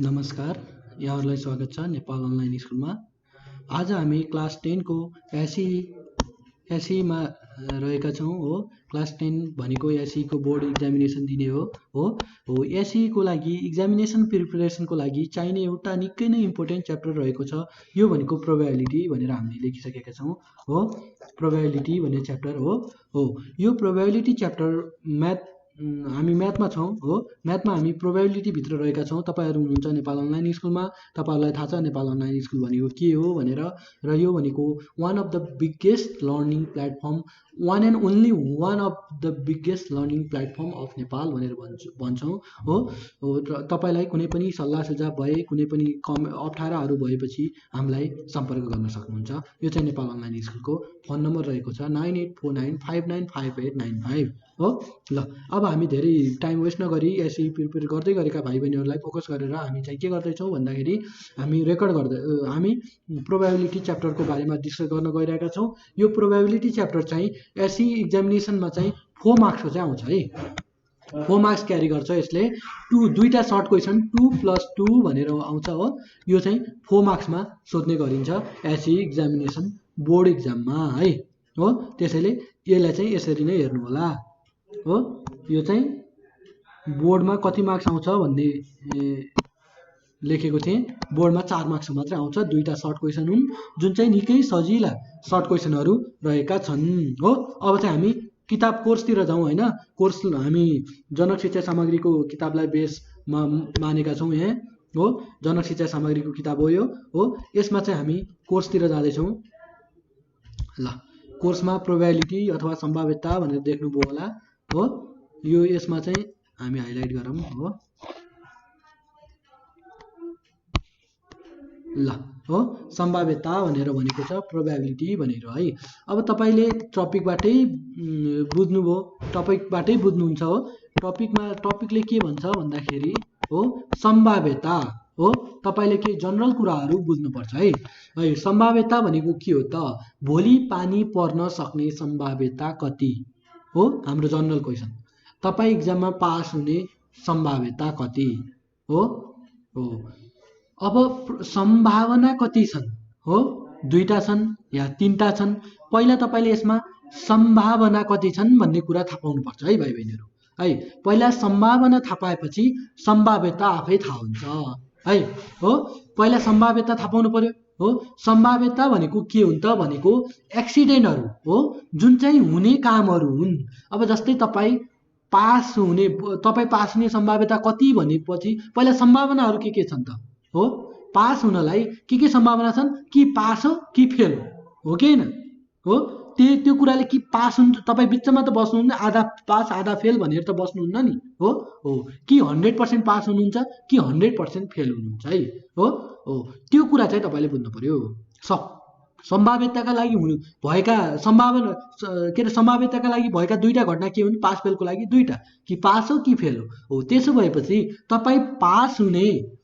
नमस्कार, यहाँहरूलाई स्वागत छ नेपाल अनलाइन स्कुलमा। आज हामी क्लास 10 को एसईमा रहेका छौँ हो। क्लास 10 भनेको एसई को बोर्ड एक्जामिनेसन दिने हो एसई को लागि एक्जामिनेसन प्रिपरेसनको लागि चाहिने एउटा निकै नै इम्पोर्टेन्ट च्याप्टर रहेको छ। यो भनेको प्रोबेबिलिटी भनेर हामीले लेखिसकेका छौँ हो। प्रोबेबिलिटी भन्ने च्याप्टर हो। यो प्रोबेबिलिटी च्याप्टर हामी म्याथमा छौँ हो। म्याथमा हामी प्रोबेबिलिटी भित्र रहेका छौँ। तपाईहरु हुनुहुन्छ नेपाल अनलाइन स्कुलमा। तपाईहरुलाई थाहा छ नेपाल अनलाइन स्कुल भनेको के हो भनेर, र यो भनेको one of the biggest learning platform, one and only one of the biggest learning platform of Nepal भनेर भन्छौँ हो। र तपाईलाई कुनै पनि सल्लाह सुझाव भए, कुनै पनि अप्ठ्याराहरू भएपछि हामीलाई सम्पर्क गर्न सक्नुहुन्छ। यो चाहिँ नेपाल अनलाइन स्कुलको फोन नम्बर रहेको छ 9849595895 हो। ल, अब हामी धेरै टाइम वेस्ट नगरी एसई प्रिपेयर गर्दै गरेका भाइ बहिनीहरूलाई फोकस गरेर हामी चाहिँ के गर्दैछौँ भन्दाखेरि हामी प्रोबेबिलिटी च्याप्टरको बारेमा डिस्कस गर्न गइरहेका छौँ। यो प्रोबेबिलिटी च्याप्टर चाहिँ एसई एक्जामिनेसनमा चाहिँ 4 मार्क्सको चाहिँ आउँछ है। 4 मार्क्स क्यारी गर्छ यसले। दुईटा सर्ट क्वेसन 2+2 भनेर आउँछ हो। यो चाहिँ 4 मार्क्समा सोध्ने गरिन्छ एसई एक्जामिनेसन बोर्ड एक्जाममा है हो। त्यसैले यसलाई चाहिँ यसरी नै हेर्नु होला हो। यो चाहिँ बोर्डमा कति मार्क्स आउँछ भन्ने लेखेको थिएँ। बोर्डमा 4 मार्क्स मात्रै आउँछ। दुईटा सर्ट क्वेसन हुन् जुन चाहिँ निकै सजिला सर्ट क्वेसनहरू रहेका छन् हो। अब चाहिँ हामी किताब कोर्सतिर जाउँ हैन। कोर्स हामी जनक शिक्षा सामग्रीको किताबलाई बेसमा मानेका छौँ यहाँ हो। जनक शिक्षा सामग्रीको किताब हो यो हो। यसमा चाहिँ हामी कोर्सतिर जाँदैछौँ। ल, कोर्समा प्रोबेबिलिटी अथवा सम्भाव्यता भनेर देख्नुभयो होला हो। यो यसमा चाहिँ हामी हाइलाइट गरौँ हो। ल हो, सम्भाव्यता भनेर भनेको छ प्रोबेबिलिटी भनेर है। अब तपाईले टपिकबाटै बुझ्नुहुन्छ हो। टपिकले के भन्छ भन्दाखेरि हो सम्भाव्यता हो। तपाईले के जनरल कुराहरू बुझ्नुपर्छ है। सम्भाव्यता भनेको के हो त? भोलि पानी पर्न सक्ने सम्भाव्यता कति हो? हाम्रो जनरल क्वेसन। तपाई एक्जाममा पास हुने सम्भाव्यता कति हो? अब सम्भावना कति छन् हो? 2टा छन् या 3टा छन्। पहिला तपाईले यसमा सम्भावना कति छन् भन्ने कुरा थाहा पाउनुपर्छ है भाइ बहिनीहरू है। पहिला सम्भावना थाहा पाएपछि सम्भाव्यता आफै थाहा हुन्छ है हो। पहिला सम्भाव्यता थाहा पाउनु पर्यो हो। सम्भाव्यता भनेको के हुन्छ भनेको एक्सिडेन्टहरू हो, जुन चाहिँ हुने कामहरू हुन्। अब जस्तै तपाईँ पास हुने सम्भाव्यता कति भनेपछि पहिला सम्भावनाहरू के छन् त हो। पास हुनलाई के सम्भावना छन्? कि पास हो कि फेल हो कि हैन हो। त्यो कुराले कि पास हुन्छ, तपाईँ बिचमा त बस्नुहुन्न, आधा पास आधा फेल भनेर त बस्नुहुन्न नि हो। कि 100% पास हुनुहुन्छ कि 100% फेल हुनुहुन्छ है हो। त्यो कुरा चाहिँ तपाईँले बुझ्नु पर्यो। सम्भाव्यताका लागि भएका सम्भाव्यताका लागि भएका 2टा घटना के हुन्? पास फेलको लागि 2टा, कि पास हो कि फेल हो। त्यसो भएपछि तपाईँ पास हुने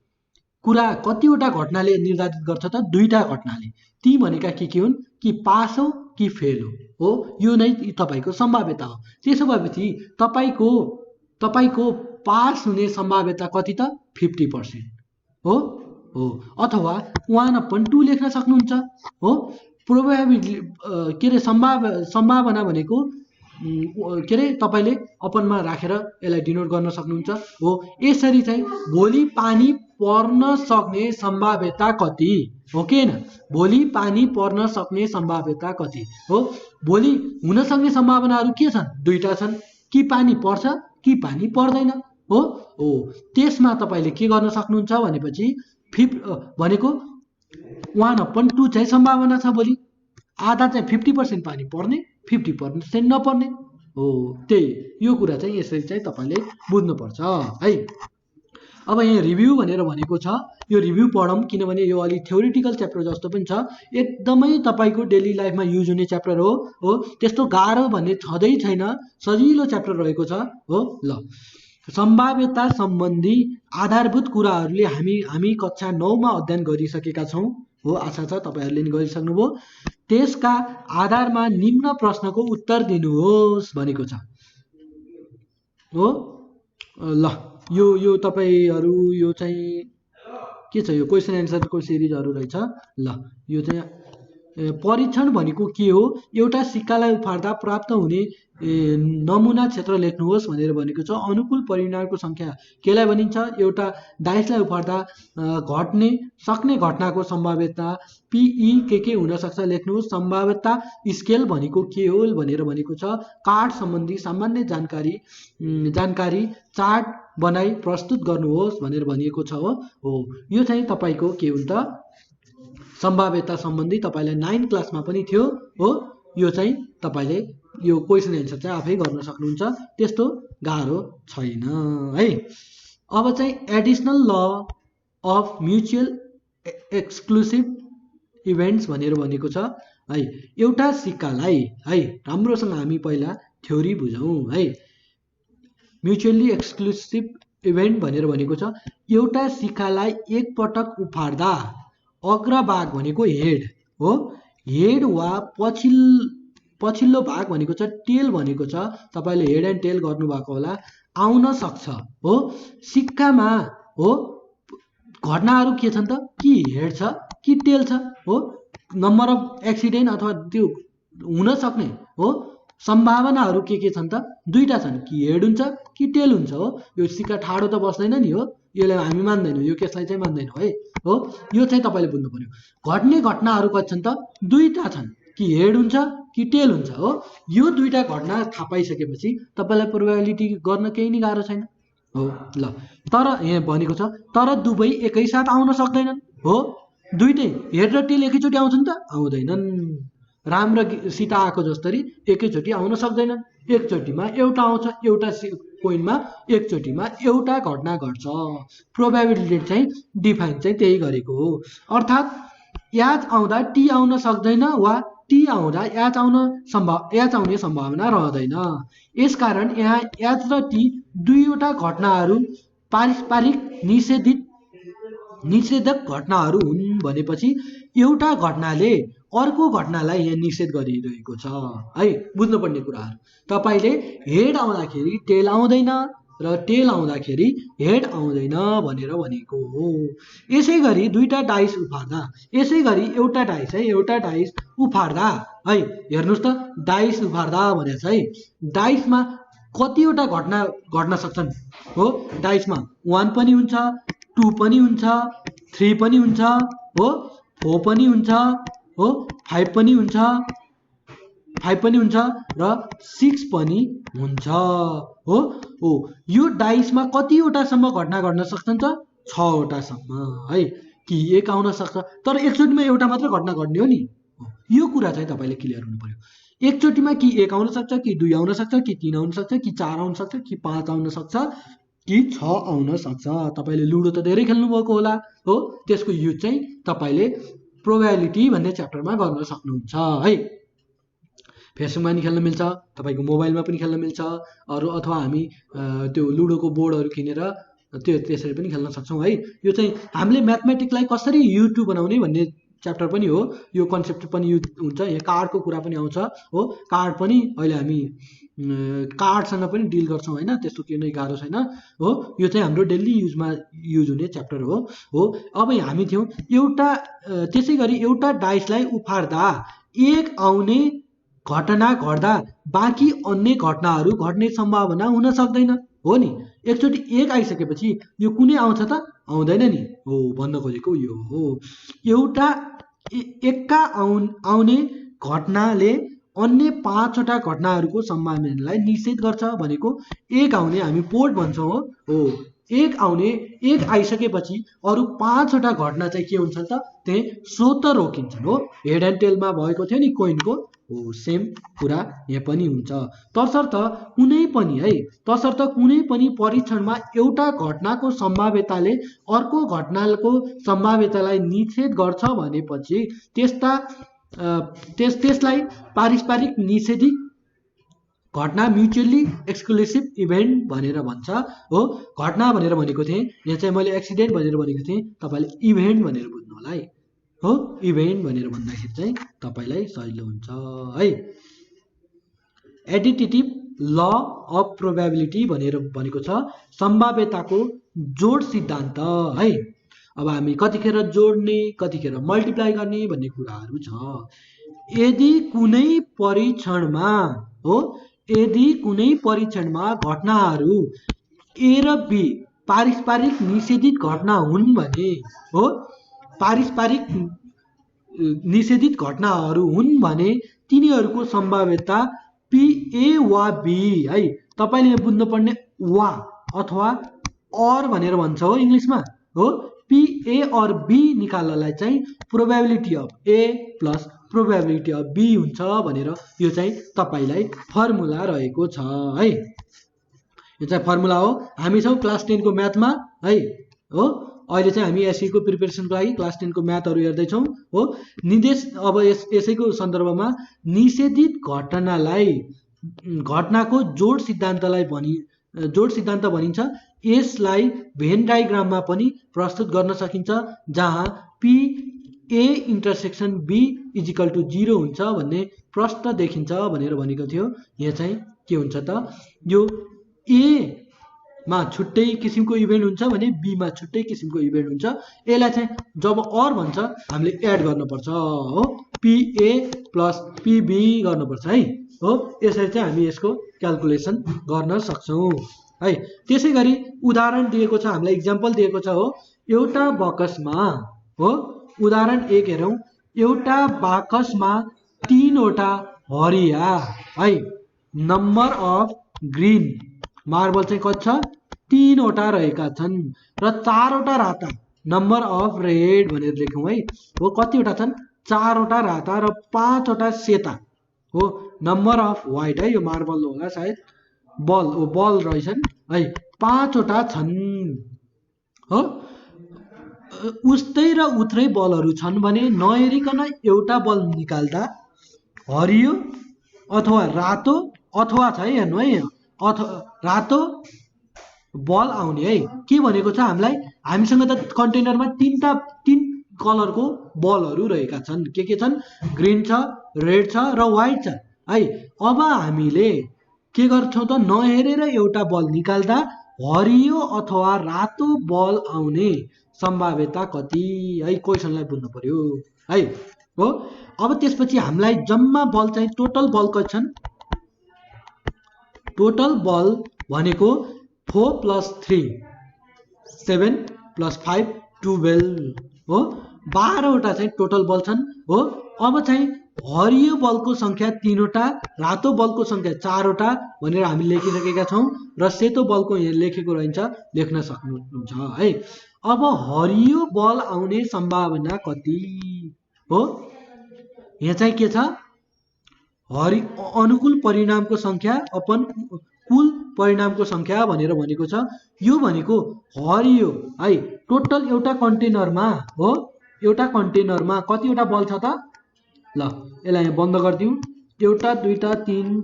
कुरा कतिवटा घटनाले निर्धारित गर्छ त? 2टा घटनाले। ती भनेका के हुन्? कि पास हो कि फेल हो। यो नै तपाईको सम्भाव्यता हो। त्यसो भएपछि तपाईको पास हुने सम्भाव्यता कति त? 50% हो। अथवा 1/2 लेख्न सक्नुहुन्छ हो। प्रोबेबिलिटी सम्भावना भनेको तपाईले अपनमा राखेर यसलाई डिनोट गर्न सक्नुहुन्छ हो। यसरी चाहिँ भोलि पानी पर्न सक्ने सम्भाव्यता कति हो कि हैन? भोलि पानी पर्न सक्ने सम्भाव्यता कति हो? भोलि हुन सक्ने सम्भावनाहरू के छन्? 2टा छन्, कि पानी पर्छ कि पानी पर्दैन हो। त्यसमा तपाईले के गर्न सक्नुहुन्छ भनेपछि भनेको 1/2 चाहिँ सम्भावना छ भोलि। आधा चाहिँ 50% पानी पर्ने, 50% नपर्ने हो। त्यही यो कुरा चाहिँ यसरी चाहिँ तपाईले बुझ्नुपर्छ है। अब यहाँ रिभ्यू भनेर भनेको छ। यो रिभ्यू पढौँ किनभने यो अलि थ्योरिटिकल च्याप्टर जस्तो पनि छ। एकदमै तपाईको डेली लाइफमा युज हुने च्याप्टर हो। त्यस्तो गाह्रो भन्ने छँदै छैन, सजिलो च्याप्टर रहेको छ हो। ल, सम्भाव्यता सम्बन्धी आधारभूत कुराहरूले हामी कक्षा 9 मा अध्ययन गरिसकेका छौँ हो। आशा छ तपाईहरुले नि गरिसक्नुभयो। त्यसका आधारमा निम्न प्रश्नको उत्तर दिनुहोस् भनेको छ हो। ल, यो तपाईहरु यो चाहिँ के छ यो क्वेसन एन्सरको सिरिजहरू रहेछ। ल यो चाहिँ परीक्षण भनेको के हो? एउटा सिक्कालाई उफार्दा प्राप्त हुने नमुना क्षेत्र लेख्नुहोस् भनेर भनेको छ। अनुकूल परिणामको सङ्ख्या केलाई भनिन्छ? एउटा डाइसलाई उफार्दा घट्ने सक्ने घटनाको सम्भाव्यता पिई के हुनसक्छ लेख्नुहोस्। सम्भाव्यता स्केल भनेको के हो भनेर भनेको छ। कार्ड सम्बन्धी सामान्य जानकारी चार्ट बनाई प्रस्तुत गर्नुहोस् भनेर भनिएको छ हो। यो चाहिँ तपाईँको के हुन्छ सम्भाव्यता सम्बन्धी तपाईँलाई 9 क्लासमा पनि थियो हो। यो चाहिँ तपाईँले यो क्वेसन एन्सर चाहिँ आफै गर्न सक्नुहुन्छ, त्यस्तो गाह्रो छैन है। अब चाहिँ additional law of mutual exclusive events भनेर भनेको छ है। एउटा सिक्कालाई है राम्रोसँग हामी पहिला थ्योरी बुझौँ है। म्युचुअली एक्सक्लुसिभ इभेन्ट भनेर भनेको छ एउटा सिक्कालाई एकपटक उफार्दा अग्रभाग भनेको हेड हो, हेड वा पछिल्लो भाग भनेको छ टेल भनेको छ। तपाईँले हेड एन्ड टेल गर्नुभएको होला, आउन सक्छ हो। सिक्कामा हो घटनाहरू के छन् त, कि हेड छ कि टेल छ हो। नम्बर अफ एक्सिडेन्ट अथवा त्यो हुन सक्ने हो सम्भावनाहरू के छन् त, दुईटा छन्, कि हेड हुन्छ कि टेल हुन्छ हो। यो सिक्का ठाडो त बस्दैन नि हो, यसलाई हामी मान्दैनौँ, यो केसलाई चाहिँ मान्दैनौँ है हो। यो चाहिँ तपाईँले बुझ्नु पर्यो। घट्ने घटनाहरू कति छन् त, दुईटा छन्, कि हेड हुन्छ कि टेल हुन्छ हो। यो दुईटा घटना थाहा पाइसकेपछि तपाईँलाई प्रोबेबिलिटी गर्न केही नै गाह्रो छैन हो। ल तर यहाँ भनेको छ तर दुवै एकैसाथ आउन सक्दैनन् हो। दुईटै हेड र टेल एकैचोटि आउँछन् त, आउँदैनन्। राम र सीता आएको जस्तरी एकैचोटि आउन सक्दैनन्। एकचोटिमा एउटा आउँछ, एउटा कोइनमा एकचोटिमा एउटा घटना घट्छ। प्रोबेबिलिटी चाहिँ डिफाइन चाहिँ त्यही गरेको हो। अर्थात् याच आउँदा टी आउन सक्दैन वा टी आउँदा याच आउने सम्भावना रहँदैन। यसकारण यहाँ याच र टी दुईवटा घटनाहरू पारस्परिक निषेधक घटनाहरू हुन् भनेपछि एउटा घटनाले अर्को घटनालाई यहाँ निषेध गरिरहेको छ है। बुझ्नुपर्ने कुराहरू तपाईँले हेड आउँदाखेरि टेल आउँदैन र टेल आउँदाखेरि हेड आउँदैन भनेर भनेको हो। यसै गरी दुईटा डाइस उफार्दा, यसै गरी एउटा डाइस उफार्दा है, हेर्नुहोस् त डाइस उफार्दा भनेको छ है। डाइसमा कतिवटा घटना घट्न सक्छन् हो। डाइसमा 1 पनि हुन्छ, 2 पनि हुन्छ, 3 पनि हुन्छ हो, 4 पनि हुन्छ हो, 5 पनि हुन्छ र 6 पनि हुन्छ हो। यो डाइसमा कतिवटासम्म घटना घट्न सक्छन् त, 6वटासम्म है। कि एक आउन सक्छ तर एकचोटिमा एउटा मात्र घटना घट्ने हो नि। यो कुरा चाहिँ तपाईँले क्लियर हुनु पर्यो। एकचोटिमा कि एक आउन सक्छ, कि 2 आउन सक्छ, कि 3 आउन सक्छ, कि 4 आउन सक्छ, कि 5 आउन सक्छ, कि 6 आउन सक्छ। तपाईँले लुडो त धेरै खेल्नुभएको होला हो, त्यसको युज चाहिँ तपाईँले प्रोबेबिलिटी भन्ने च्याप्टरमा गर्न सक्नुहुन्छ है। फेसबुकमा पनि खेल्न मिल्छ, तपाईँको मोबाइलमा पनि खेल्न मिल्छ, अरू अथवा हामी त्यो लुडोको बोर्डहरू किनेर त्यसरी पनि खेल्न सक्छौँ है। यो चाहिँ हामीले म्याथमेटिक्सलाई कसरी युट्युब बनाउने भन्ने च्याप्टर पनि हो। यो कन्सेप्ट पनि युज हुन्छ। यहाँ कार्डको कुरा पनि आउँछ हो। कार्ड पनि अहिले हामी कार्डसँग पनि डिल गर्छौँ होइन, त्यस्तो केही नै गाह्रो छैन हो। यो चाहिँ हाम्रो डेली युज हुने च्याप्टर हो। अब हामी थियौँ एउटा त्यसै गरी एउटा डाइसलाई उफार्दा एक आउने घटना घट्दा बाँकी अन्य घटनाहरू घट्ने सम्भावना हुन सक्दैन हो नि। एकचोटि एक आइसकेपछि यो कुनै आउँछ त, आउँदैन नि हो। भन्न खोजेको यो हो। एउटा एकका आउने घटनाले अन्य 5वटा घटनाहरूको सम्भावनालाई निषेध गर्छ भनेको एक आउने हामी पोर्ट भन्छौँ हो। एक आइसकेपछि अरू 5वटा घटना चाहिँ के हुन्छ त, त्यही स्वतः रोकिन्छन् हो। हेड एन्ड टेलमा भएको थियो नि कोइनको हो, सेम कुरा यहाँ पनि हुन्छ। तसर्थ कुनै पनि परीक्षणमा एउटा घटनाको सम्भाव्यताले अर्को घटनाको सम्भाव्यतालाई निषेध गर्छ भनेपछि त्यसलाई पारस्परिक निषेधित घटना म्युचुअली एक्सक्लुसिभ इभेन्ट भनेर भन्छ हो। घटना भनेर भनेको थिएँ, यहाँ चाहिँ मैले एक्सिडेन्ट भनेर भनेको थिएँ, तपाईँले इभेन्ट भनेर बुझ्नु होला है हो। इभेन्ट भनेर भन्दाखेरि चाहिँ तपाईँलाई सजिलो हुन्छ है। एडिटिभ ल अफ प्रोबेबिलिटी भनेर भनेको छ सम्भाव्यताको जोड सिद्धान्त है। अब हामी कतिखेर जोड्ने कतिखेर मल्टिप्लाई गर्ने भन्ने कुराहरू छ। यदि कुनै परीक्षणमा हो यदि कुनै परीक्षणमा घटनाहरू ए र बी पारस्परिक निषेधित घटना हुन् भने हो पारस्परिक निषेधित घटनाहरू हुन् भने तिनीहरूको सम्भाव्यता पी ए वा बी है। तपाईँले बुझ्नुपर्ने वा अथवा और भनेर भन्छ हो इङ्ग्लिसमा हो। पी ए और बी निकाल्नलाई चाहिँ probability of A plus probability of B हुन्छ भनेर यो चाहिँ तपाईँलाई फर्मुला रहेको छ है। यो चाहिँ फर्मुला हो। हामी छौँ क्लास 10 को म्याथमा है हो। अहिले चाहिँ हामी एसईको प्रिपरेसनको लागि क्लास 10 को म्याथहरू हेर्दैछौँ हो। निर्देश अब यसैको सन्दर्भमा निषेधित घटनालाई घटनाको जोड सिद्धान्त भनिन्छ। यसलाई भेन डायग्राममा पनि प्रस्तुत गर्न सकिन्छ जहाँ P A intersection B is equal to 0 हुन्छ भन्ने प्रश्न देखिन्छ भनेर भनेको थियो। यहाँ चाहिँ के हुन्छ त यो ए मा छुट्टै किसिमको इभेन्ट हुन्छ भने बी मा छुट्टै किसिमको इभेन्ट हुन्छ। यसलाई चाहिँ जब और भन्छ हामीले एड गर्नुपर्छ हो। पी ए प्लस पीबी गर्नुपर्छ है हो। यसरी चाहिँ हामी यसको क्याल्कुलेसन गर्न सक्छौँ है। त्यसै गरी उदाहरण दिएको छ हामीलाई इक्जाम्पल दिएको छ हो। एउटा बाकसमा हो उदाहरण 1 हेरौँ। एउटा बाकसमा 3 वटा हरिया है नम्बर अफ ग्रीन मार्बल चाहिँ कति छ 3 वटा रहेका छन् र 4 वटा राता नम्बर अफ रेड भनेर लेखौँ है हो। कतिवटा छन् 4 वटा राता र 5 वटा सेता हो। नम्बर अफ व्हाइट है यो मार्बल होला सायद बल रहेछन् है 5 वटा छन् हो। उस्तै र उत्रै बलहरू छन् भने नहेरिकन एउटा बल निकाल्दा हरियो अथवा रातो अथवा छ है हेर्नु है रातो बल आउने है। के भनेको छ हामीलाई हामीसँग त कन्टेनरमा 3 कलरको बलहरू रहेका छन्। के छन् ग्रीन छ रेड छ र व्हाइट छ है। अब हामीले के गर्छौँ त नहेरेर एउटा बल निकाल्दा हरियो अथवा रातो बल आउने सम्भाव्यता कति है क्वेसनलाई बुझ्नु पर्यो है हो। अब त्यसपछि हामीलाई जम्मा बल चाहिँ टोटल बल कति छन्। टोटल बल भनेको 4 + 3 7 + 5 12 हो। 12 वटा चाहिँ टोटल बल छन् हो। अब चाहिँ हरियो बलको संख्या 3 वटा रातो बलको संख्या 4 वटा भनेर हामी लेखिसकेका छौँ र सेतो बलको यहाँ लेखेको रहन्छ लेख्न सक्नुहुन्छ है। अब हरियो बल आउने सम्भावना कति हो। यहाँ चाहिँ के छ अनुकूल परिणामको संख्या अपन कुल परिणामको संख्या भनेर भनेको छ। यो भनेको हरियो है टोटल एउटा कन्टेनरमा हो। एउटा कन्टेनरमा कतिवटा बल छ त ल यसलाई यहाँ बन्द गरिदिउँ। 1 2 3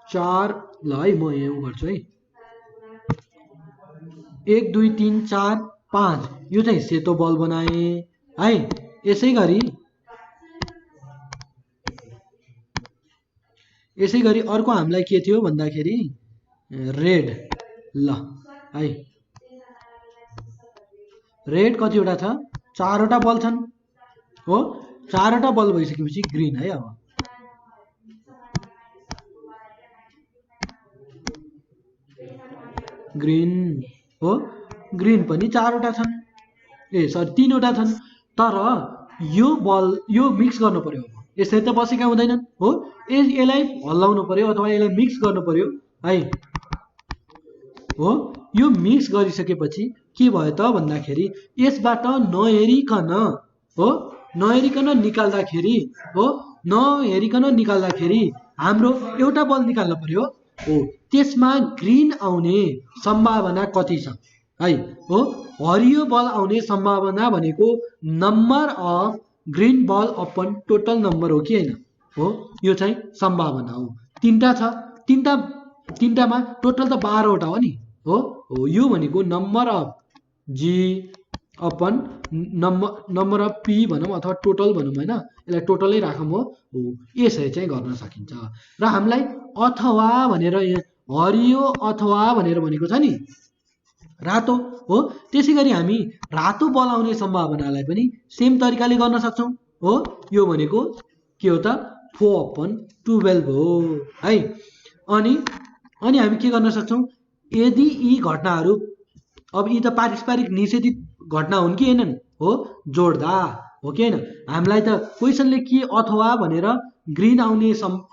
4 ल है म यहाँ गर्छु है 1 2 3 4 5 यो चाहिँ सेतो बल बनाए है। यसै गरी अर्को हामीलाई के थियो भन्दाखेरि रेड ल है रेड कतिवटा छ 4 वटा बल छन् हो। 4 वटा बल भइसकेपछि ग्रीन है। अब ग्रीन हो ग्रीन पनि 4 वटा छन् ए सरी 3 वटा छन् तर यो मिक्स गर्नु पर्यो। यसरी त बसेका हुँदैनन् हो। यसलाई हल्लाउनु पर्यो अथवा यसलाई मिक्स गर्नु पर्यो है हो। यो मिक्स गरिसकेपछि के भयो त भन्दाखेरि यसबाट नहेरिकन निकाल्दाखेरि हाम्रो एउटा बल निकाल्नु पर्यो हो। त्यसमा ग्रीन आउने सम्भावना कति छ है हो। हरियो बल आउने सम्भावना भनेको number of green ball upon total number हो कि हैन हो। यो चाहिँ सम्भावना हो। 3टा छ 3टामा टोटल त 12 वटा हो नि हो। यो भनेको number of G upon number of P भनौँ अथवा टोटल भनौँ हैन। यसलाई टोटलै राखौँ हो। यसरी चाहिँ गर्न सकिन्छ र हामीलाई अथवा भनेर हरियो अथवा भनेर भनेको छ नि रातो हो। त्यसै गरी हामी रातो बल आउने सम्भावनालाई पनि सेम तरिकाले गर्न सक्छौँ हो। यो भनेको के हो त 4/12 हो है। अनि हामी के गर्न सक्छौँ, यदि यी घटनाहरू अब यी त पारस्परिक निषेधित घटना हुन् कि हैनन् हो, जोड्दा हो कि हैन। हामीलाई त क्वेसनले के अथवा भनेर ग्रिन आउने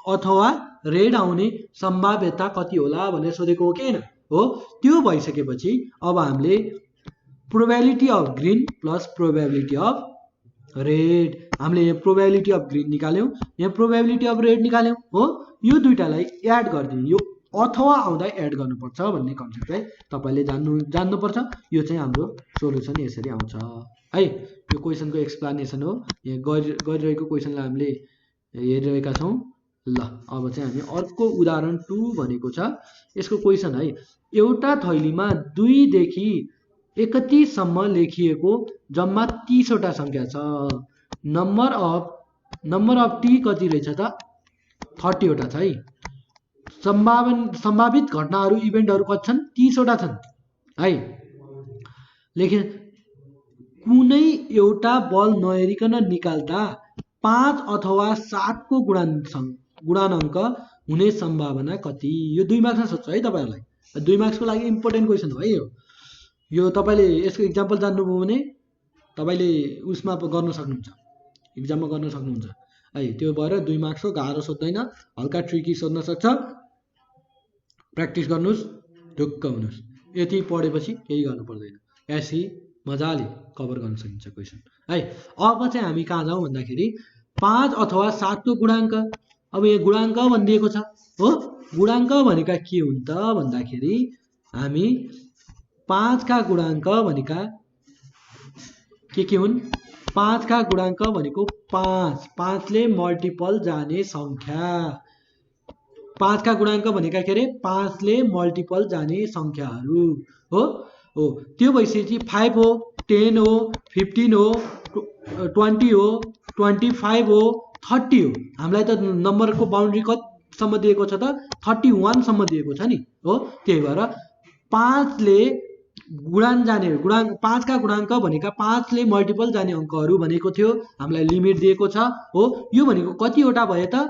अथवा रेड आउने सम्भाव्यता कति होला भनेर सोधेको हो कि हैन हो। त्यो भइसकेपछि अब हामीले probability of green plus probability of red, हामीले यहाँ प्रोबेबिलिटी अफ ग्रिन निकाल्यौँ, यहाँ प्रोबेबिलिटी अफ रेड निकाल्यौँ हो। यो दुईटालाई एड गरिदिउँ, यो अथवा आउँदा एड गर्नुपर्छ भन्ने कन्सेप्ट चाहिँ तपाईँले जान्नुपर्छ। यो चाहिँ हाम्रो सोल्युसन यसरी आउँछ है। यो क्वेसनको एक्सप्लेनेसन हो, यहाँ गरिरहेको क्वेसनलाई हामीले हेरिरहेका छौँ। ल अब चाहिँ हामी अर्को उदाहरण 2 भनेको छ यसको क्वेसन है। एउटा थैलीमा 2 देखि 31 सम्म लेखिएको जम्मा 30 वटा संख्या छ। नम्बर अफ टी कति रहेछ त 30 वटा छ है। सम्भावित घटनाहरू इभेन्टहरू कति छन् 30 वटा छन् है। लेखे कुनै एउटा बल नहेरिकन निकाल्दा 5 अथवा 7 को गुणाङ्क हुने सम्भावना कति। यो 2 मार्क्समा सोध्छ है तपाईहरुलाई, 2 मार्क्सको लागि इम्पोर्टेन्ट क्वेसन हो है यो तपाईले यसको एक्जाम्पल जान्नुभयो भने तपाईले उसमा गर्न सक्नुहुन्छ, एक्जाममा गर्न सक्नुहुन्छ है। त्यो भएर 2 मार्क्सको गाह्रो सोध्दैन, हल्का ट्रिकी सोध्न सक्छ। प्र्याक्टिस गर्नुस्, ढुक्क हुनुस्, यति पढेपछि केही गर्नु पर्दैन, यसै मजाले कभर गर्न सकिन्छ क्वेसन है। अब चाहिँ हामी कहाँ जाउँ भन्दाखेरि 5 अथवा 7 को गुणाङ्क। अब यहाँ गुणाङ्क भनिदिएको छ हो। गुणाङ्क भनेका के हुन् त भन्दाखेरि हामी 5 का गुणाङ्क भनेका के हुन्, 5 का गुणाङ्क भनेको 5 ले मल्टिपल जाने संख्या। 5 का गुणाङ्क भनेका के अरे 5 ले मल्टिपल जाने संख्याहरू हो। त्यो भइसकेपछि 5 हो, 10 हो, 15 हो, 20 हो, 25 हो, 30 हो। हामीलाई त नम्बरको बााउन्ड्री कतिसम्म दिएको छ त 31 सम्म दिएको छ नि हो। त्यही भएर 5 ले गुणान जाने 5 का गुणाङ्क भनेका 5 ले मल्टिपल जाने अङ्कहरू भनेको थियो, हामीलाई लिमिट दिएको छ हो। यो भनेको कतिवटा भयो त,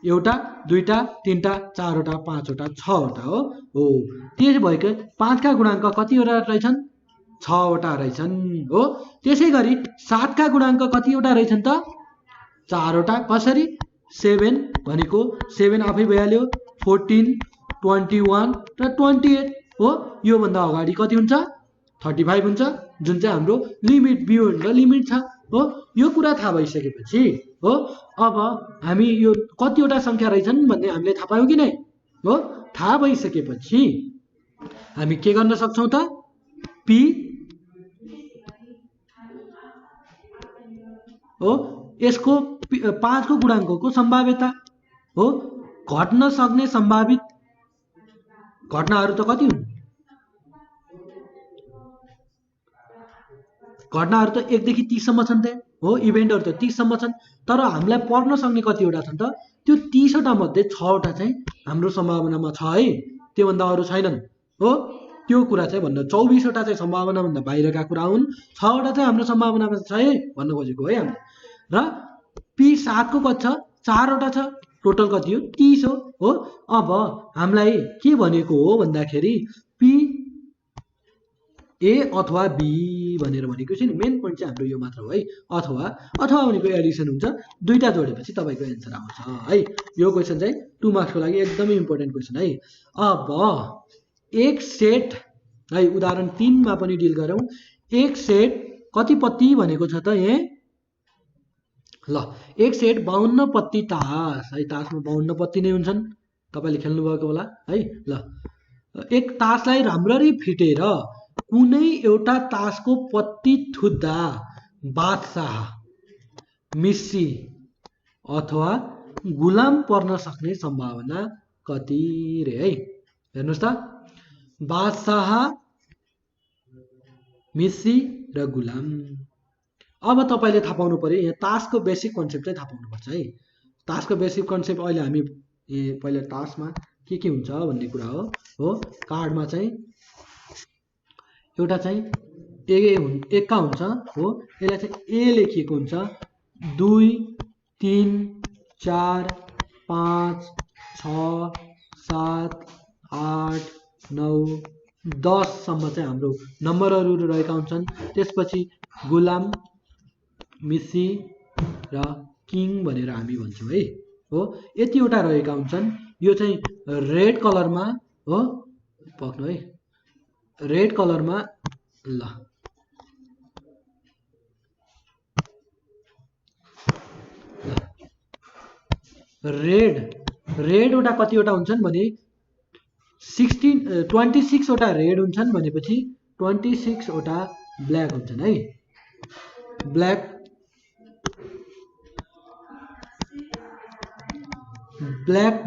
एउटा, दुईटा, तीनटा, चारवटा, पाँचवटा, छवटा हो। त्यसै भएको 5 का गुणाङ्क कतिवटा रहेछन् 6वटा रहेछन् हो। त्यसै गरी 7 का गुणाङ्क कतिवटा रहेछन् त 4वटा। कसरी 7 भनेको 7 आफै भइहाल्यो, 14, 21 र 28 हो। यो भन्दा अगाडि कति हुन्छ 35 हुन्छ, जुन चाहिँ हाम्रो लिमिट बियोन्ड द लिमिट छ हो। यो कुरा थाहा भइसकेपछि हो अब हामी यो कतिवटा संख्या रहेछन् भन्ने हामीले थाहा पायौँ कि नै हो। थाहा भइसकेपछि हामी के गर्न सक्छौँ त, पी हो यसको 5 को गुणाङ्कको सम्भाव्यता हो। घट्न सक्ने सम्भावित घटनाहरू त कति हुन्, घटनाहरू त 1 देखि 30 सम्म छन् त हो। इभेन्टहरू त 30 सम्म छन्, तर हामीलाई पर्न सक्ने कतिवटा छन् त, त्यो 30 वटा मध्ये 6वटा चाहिँ हाम्रो सम्भावनामा छ है, त्योभन्दा अरू छैनन् हो। त्यो कुरा चाहिँ भन्न 24 वटा चाहिँ सम्भावना भन्दा बाहिरका कुरा हुन्, 6वटा चाहिँ हाम्रो सम्भावनामा छ है भन्न खोजेको है हामीले। र पी 7 को कति छ 4वटा छ, टोटल कति हो 30 हो। अब हामीलाई के भनेको हो भन्दाखेरि पी ए अथवा बी भनेर भनेको छ नि, मेन पोइन्ट चाहिँ हाम्रो यो मात्र हो है। अथवा भनेको एडिसन हुन्छ, दुईटा जोडेपछि तपाईँको एन्सर आउँछ है। यो क्वेसन चाहिँ 2 मार्क्सको लागि एकदमै इम्पोर्टेन्ट क्वेसन है। अब एक सेट है, उदाहरण 3 मा पनि डिल गरौँ। एक सेट कति पत्ती भनेको छ त यहाँ, ल एक सेट 52 पत्ती तास है। तासमा 52 पत्ती नै हुन्छन्, तपाईँले खेल्नु भएको होला है। ल एक तासलाई राम्ररी फिटेर कुनै एउटा तासको पत्ती थुत्दा बादशाह, मिस्सी अथवा गुलाम पर्न सक्ने सम्भावना कति रे है। हेर्नुहोस् त, बादशाह, मिस्सी र गुलाम। अब तपाईले थाहा पाउनु पर्यो, यहाँ तासको बेसिक कन्सेप्ट चाहिँ थाहा पाउनुपर्छ है। तासको बेसिक कन्सेप्ट अहिले हामी पहिला तासमा के हुन्छ भन्ने कुरा हो। कार्डमा चाहिँ एउटा चाहिँ एका हुन्छ हो, यसलाई चाहिँ ए लेखिएको हुन्छ। 2 3 4 5 6 7 8 9 10 सम्म चाहिँ हाम्रो नम्बरहरू रहेका हुन्छन्। त्यसपछि गुलाम, मिसी र किङ भनेर हामी भन्छौँ है हो, यतिवटा रहेका हुन्छन्। यो चाहिँ रेड कलरमा हो, पक्नु है, रेड कलरमा ल रेड वटा कतिवटा हुन्छन् भने 26 वटा रेड हुन्छन् भनेपछि 26 वटा ब्ल्याक हुन्छन् है। ब्ल्याक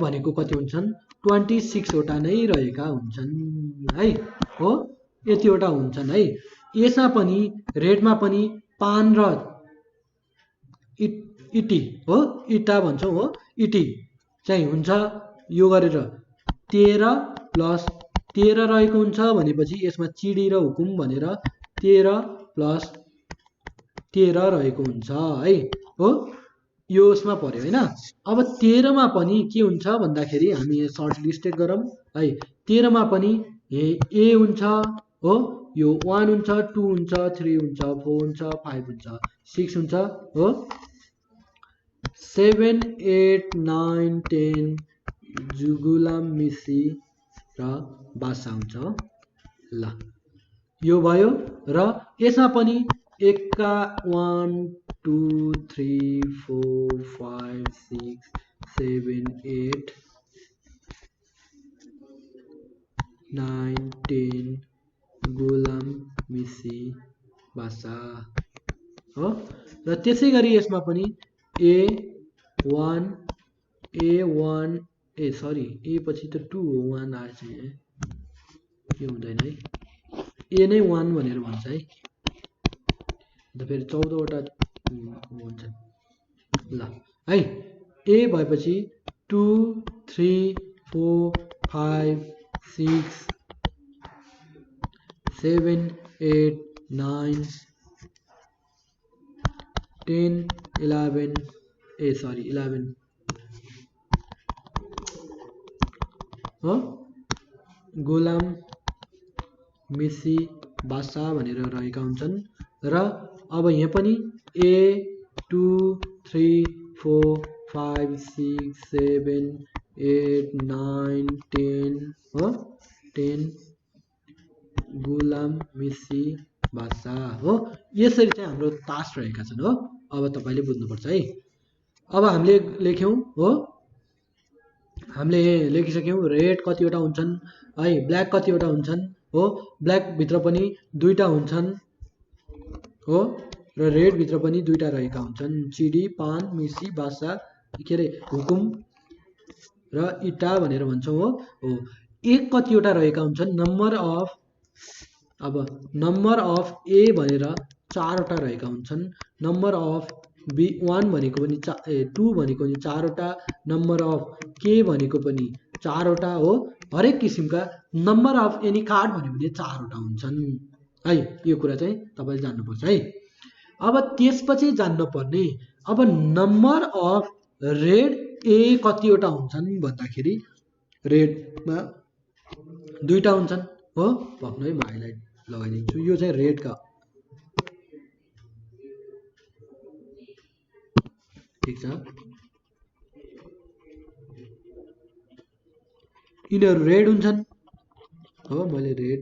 भनेको कति हुन्छन् 26 वटा नै रहेका हुन्छन् है हो, यतिवटा हुन्छन् है। यसमा पनि रेडमा पनि पान र इटी हो, इटा भन्छौँ हो, इटी चाहिँ हुन्छ। यो गरेर 13 प्लस 13 रहेको हुन्छ भनेपछि यसमा चिडी र हुकुम भनेर 13 प्लस 13 रहेको हुन्छ है हो, यो यसमा पर्यो होइन। अब 13 मा पनि के हुन्छ भन्दाखेरि हामी सर्ट लिस्टेड गरौँ है। 13 मा पनि ए हुन्छ हो, यो 1 हुन्छ, 2 हुन्छ, 3 हुन्छ, 4 हुन्छ, 5 हुन्छ, 6 हुन्छ हो, 7 8 9 10 गुलाम, मिसी र बासा हुन्छ ल, यो भयो। र यसमा पनि एका 1 2 3 4 5 6 7 8 9 10 गुलाम, मिसी, बासा हो। र त्यसै गरी यसमा पनि A1 ए सरी ए पछि त 2 हो, 1 आएछ के हुँदैन है, ए नै 1 भनेर भन्छ है, अन्त फेरि 14 वटा हुन्छ ल है। ए भएपछि 2 3 4 5 6 7 8 9 10 11 11 हो, गुलाम, मिसी, बासा भनेर रहेका हुन्छन्। र अब यहाँ पनि ए 2 3 4 5 6 7 8 9 10 हो, 10 गुलाम, मिसी, बासा हो। यसरी चाहिँ हाम्रो टास्क रहेका छन् हो। अब तपाईँले बुझ्नुपर्छ है। अब हामीले लेख्यौँ हो, हामीले लेखिसक्यौँ रेड कतिवटा हुन्छन् है, ब्ल्याक कतिवटा हुन्छन् हो, ब्ल्याक भित्र पनि 2टा हुन्छन् हो, र रेड भित्र पनि 2टा रहेका हुन्छन्, चिडी, पान, मिसी, बासा के अरे हुकुम र इटा भनेर भन्छौँ हो। एक कतिवटा रहेका हुन्छन् नम्बर अफ, अब नम्बर अफ ए भनेर 4वटा रहेका हुन्छन्, नम्बर अफ B1 भनेको पनि 2 भनेको पनि 4वटा, नम्बर अफ के भनेको पनि 4वटा हो। हरेक किसिमका नम्बर अफ एनी कार्ड भन्यो भने 4वटा हुन्छन् है, यो कुरा चाहिँ तपाईँले जान्नुपर्छ है। अब त्यसपछि जान्नुपर्ने अब नम्बर अफ रेड ए कतिवटा हुन्छन् भन्दाखेरि रेडमा 2टा हुन्छन् हो, भक्नु है, म हाइलाइट लगाइदिन्छु, यो चाहिँ रेडका ठिक छ, यिनीहरू रेड हुन्छन् हो, मैले रेड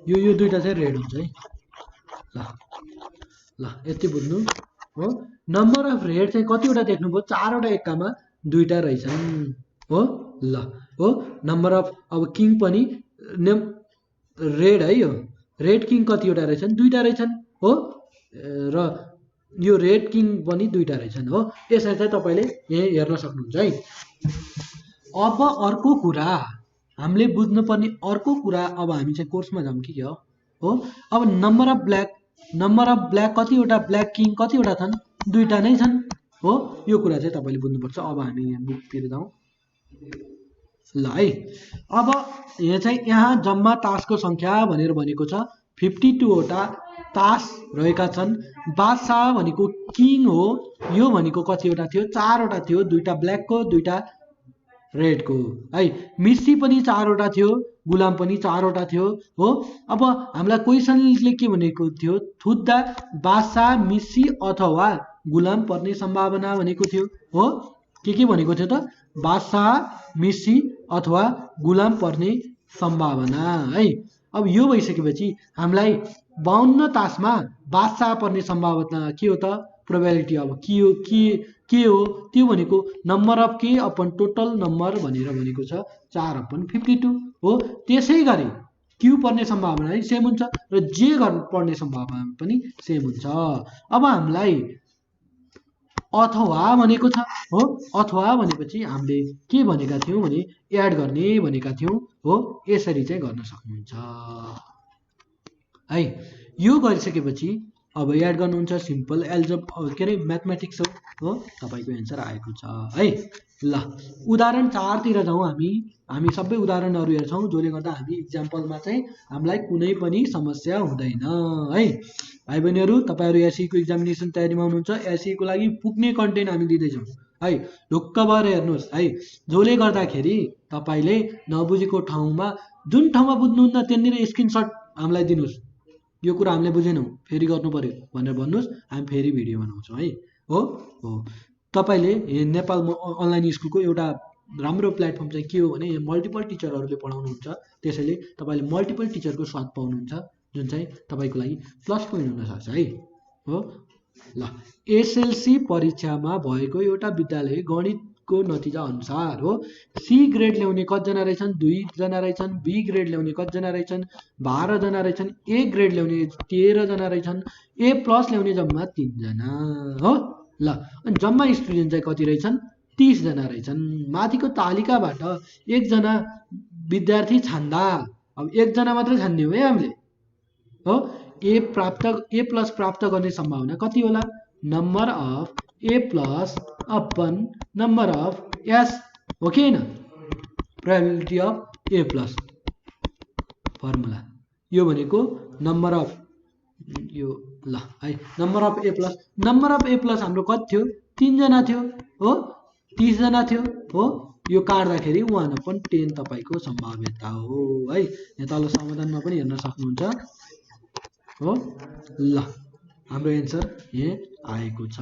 यो 2टा चाहिँ रेड हुन्छ है ल ल, यति बुझ्नु हो। नम्बर अफ रेड चाहिँ कतिवटा देख्नुभयो 4वटा एक्कामा 2टा रहेछन् हो ल हो। नम्बर अफ अब किङ पनि रेड है, यो रेड किङ कतिवटा रहेछन् 2टा रहेछन् हो, र यो रेड किङ पनि 2टा रहेछन् हो। यसरी चाहिँ तपाईँले यहाँ हेर्न सक्नुहुन्छ है। अब अर्को कुरा हामीले बुझ्नुपर्ने अर्को कुरा अब हामी चाहिँ कोर्समा जाउँ कि के हो अब नम्बर अफ ब्ल्याक कतिवटा ब्ल्याक किङ कतिवटा छन् 2टा नै छन् हो यो कुरा चाहिँ तपाईले बुझ्नुपर्छ। अब हामी यहाँ बुकतिर जाउँ ल है। अब यहाँ जम्मा तासको संख्या भनेर भनेको छ 52 वटा तास रहेका छन्। बादशाह भनेको किङ हो, यो भनेको कतिवटा थियो 4 वटा थियो, 2टा ब्ल्याकको 2टा रेडको है। मिसी पनि 4 वटा थियो, गुलाम पनि 4 वटा थियो हो। अब हामीलाई क्वेसनले के भनेको थियो थुत्दा बादशाह मिसी अथवा गुलाम पर्ने सम्भावना भनेको थियो हो। के भनेको थियो त बादशाह मिसी अथवा गुलाम पर्ने सम्भावना है। अब यो भइसकेपछि हामीलाई 52 तासमा बादशाह पर्ने सम्भावना के हो त प्रोबेबिलिटी अब के हो त्यो भनेको नम्बर अफ के अपन टोटल नम्बर भनेर भनेको छ 4 अपन 52 हो। त्यसै गरी क्यू पर्ने सम्भावना पनि सेम हुन्छ र जे पर्ने सम्भावना पनि सेम हुन्छ। अब हामीलाई अथवा भनेको छ हो, अथवा भनेपछि हामीले के भनेका थियौं भने एड गर्ने भनेका थियौं हो। यसरी चाहिँ गर्न सक्नुहुन्छ है। यो गरिसकेपछि अब एड गर्नुहुन्छ सिम्पल एल्जेब्रा के रे म्याथमेटिक्स हो तपाईको एन्सर आएको छ है। ल उदाहरण 4 तिर जाउँ हामी सबै उदाहरणहरु हेर्छौं जसले गर्दा हामी एक्जाम्पलमा चाहिँ हामीलाई कुनै पनि समस्या हुँदैन है। भाइ बहिनीहरु तपाईहरु एसई को एक्जामिनेसन तयारीमा हुनुहुन्छ, एसई को लागि पुग्ने कन्टेन्ट हामी दिँदै छौं है। ढुक्क भएर हेर्नुस् है, जसले गर्दाखेरि तपाईले नबुझेको ठाउँमा जुन ठाउँमा बुझ्नुहुन्न त्यहाँनिर स्क्रिनशट हामीलाई दिनुस्, यो कुरा हामीले बुझेनौं फेरि गर्नु पर्यो भनेर भन्नुस्, हामी फेरि भिडियो बनाउँछौं है। हो तपाईले नेपाल अनलाइन स्कुलको एउटा राम्रो प्लेटफर्म चाहिँ के हो भने मल्टिपल टिचरहरुले पढाउनुहुन्छ, त्यसैले तपाईले मल्टिपल टिचरको साथ पाउनुहुन्छ जुन चाहिँ तपाईको लागि प्लस पोइन्ट हुन सक्छ है। हो ल एसएलसी परीक्षामा भएको एउटा विद्यालय गणितको नतिजा अनुसार हो सी ग्रेड ल्याउने कतिजना रहेछन् 2 जना रहेछन्, बी ग्रेड ल्याउने कतिजना रहेछन् 12 जना रहेछन्, ए ग्रेड ल्याउने 13 जना रहेछन्, ए प्लस ल्याउने जम्मा 3 जना हो। ल अनि जम्मा स्टुडेन्ट चाहिँ कति रहेछन् 30 जना रहेछन्। माथिको तालिकाबाट एकजना विद्यार्थी छान्दा अब एकजना मात्र छान्ने हो है हामीले हो। ए प्लस प्राप्त गर्ने सम्भावना कति होला number of A plus upon number of S हो कि हैन। Probability of A plus formula यो भनेको नम्बर अफ यो ल है नम्बर अफ ए प्लस हाम्रो कति थियो 3 जना थियो हो, 30 जना थियो हो। यो काट्दाखेरि 1/10 तपाईको सम्भाव्यता हो है। यहाँ तल समाधानमा पनि हेर्न सक्नुहुन्छ हो। ल हाम्रो एन्सर यहाँ आएको छ।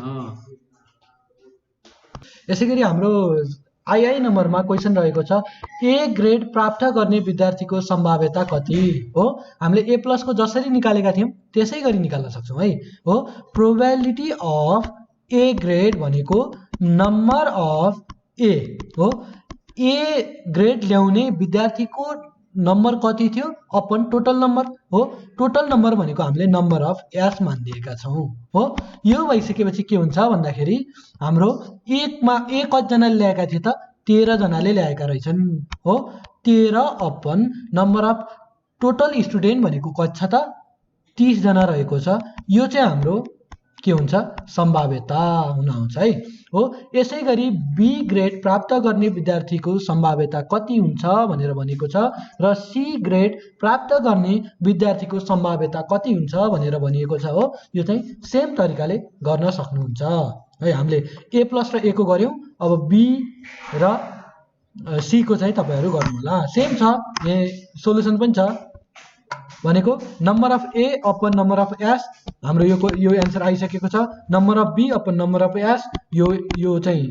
यसैगरी हाम्रो आई नम्बरमा क्वेशन रहेको छ ए ग्रेड प्राप्त गर्ने विद्यार्थीको सम्भाव्यता कति हो। हामीले ए प्लस को जसरी निकालेका थियौं त्यसै गरी निकाल्न सक्छौं है हो। प्रोबेबिलिटी अफ ए ग्रेड भनेको नम्बर अफ ए हो। ए ग्रेड ल्याउने विद्यार्थीको नम्बर कति थियो अपन टोटल नम्बर हो। टोटल नम्बर भनेको हामीले नम्बर अफ एस मानिदिएका छौं हो। यो भइसकेपछि के हुन्छ भन्दाखेरि हाम्रो एकमा ए कति जनाले ल्याएका थिए त 13 जनाले ल्याएका रहेछन् हो। 13 upon number of total student भनेको कति छ त 30 जना रहेको छ। यो चाहिँ हाम्रो के हुन्छ सम्भाव्यता हुन आउँछ है हो। यसैगरी बी ग्रेड प्राप्त गर्ने विद्यार्थीको सम्भाव्यता कति हुन्छ भनेर भनेको छ र सी ग्रेड प्राप्त गर्ने विद्यार्थीको सम्भाव्यता कति हुन्छ भनेर भनिएको छ हो। यो चाहिँ सेम तरिकाले गर्न सक्नुहुन्छ है। हामीले ए प्लस र ए को गर्यौं, अब बी र सी को चाहिँ तपाईहरु गर्नु होला। सेम छ, यहाँ सोलुसन पनि छ भनेको number of A upon number of S हाम्रो यो एन्सर आइसकेको छ। Number of B upon number of S यो चाहिँ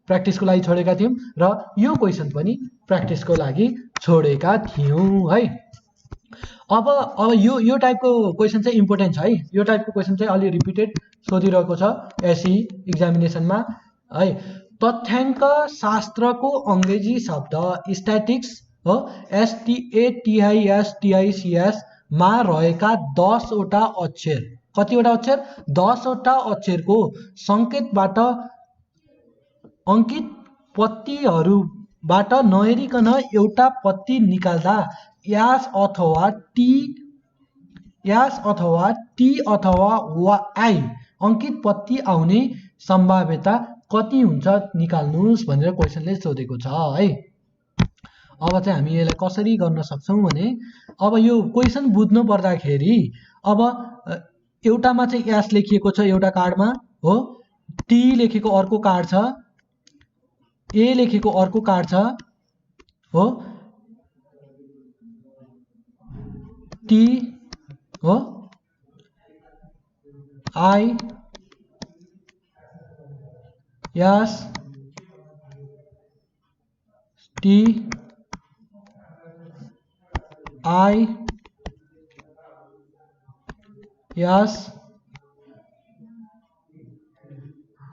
प्र्याक्टिसको लागि छोडेका थियौं र यो क्वेशन पनि प्र्याक्टिसको लागि छोडेका थियौं है। अब यो टाइपको क्वेशन चाहिँ इम्पोर्टेन्ट छ है। यो टाइपको क्वेशन चाहिँ अलि रिपिटेड सोधिरहेको छ एसई एक्जामिनेसनमा है। तथ्याङ्क शास्त्रको अंग्रेजी शब्द स्ट्याटिक्स हो STATISTICS मा रहेका 10 वटा अक्षर कतिवटा अक्षर 10 वटा अक्षरको संकेतबाट अंकित पत्तीहरू बाट नहेरिकन एउटा पत्ती निकाल्दा यास अथवा टी अथवा आई अंकित पत्ती आउने सम्भाव्यता कति हुन्छ निकाल्नुस् भनेर क्वेशनले सोधेको छ है। अब चाहिँ हामी यसलाई कसरी गर्न सक्छौं भने अब यो क्वेशन बुझ्नु पर्दाखेरि अब एउटामा चाहिँ यास लेखिएको छ एउटा कार्डमा हो, टी लेखेको अर्को कार्ड छ, ए लेखेको अर्को कार्ड छ हो, टी हो, I S T I S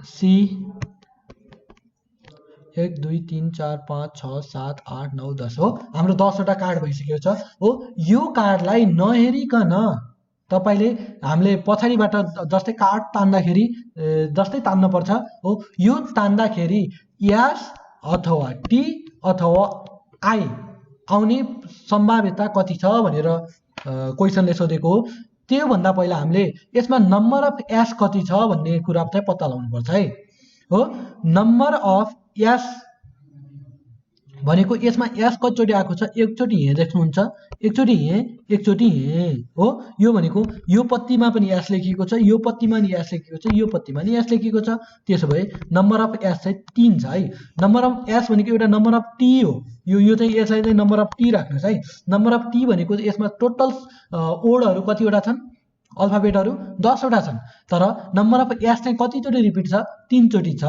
C 1 2 3 4 5 6 7 8 9 10 हो। हाम्रो 10 वटा कार्ड भइसकेको छ हो। यो कार्डलाई नहेरिकन तपाईले हामीले पछाडीबाट जस्तै कार्ड तान्दाखेरि जस्तै तान्न पर्छ हो, यो तान्दाखेरि यस अथवा टी अथवा आई आउने सम्भाव्यता कति छ भनेर क्वेशनले सोधेको हो। त्यो भन्दा पहिला हामीले यसमा नम्बर अफ एस कति छ भन्ने कुरा चाहिँ पत्ता लगाउनु पर्छ है हो। नम्बर अफ एस भनेको यसमा एस कतिचोटि आएको छ, एकचोटि यहाँ देख्नुहुन्छ, एकचोटि यहाँ, एकचोटि यहाँ हो। यो भनेको यो पत्तीमा पनि एस लेखिएको छ, यो पत्तीमा नि एस लेखिएको छ, यो पत्तीमा नि एस लेखिएको छ। त्यसो भए नम्बर अफ एस चाहिँ 3 छ है। नम्बर अफ एस भनेको एउटा नम्बर अफ टी हो। यो चाहिँ यसलाई चाहिँ नम्बर अफ टी राख्नुस् है। नम्बर अफ टी भनेको यसमा टोटल ओडहरु कतिवटा छन्, अल्फाबेटहरु 10 वटा छन्, तर नम्बर अफ एस चाहिँ कतिचोटि रिपिट छ, 3 चोटि छ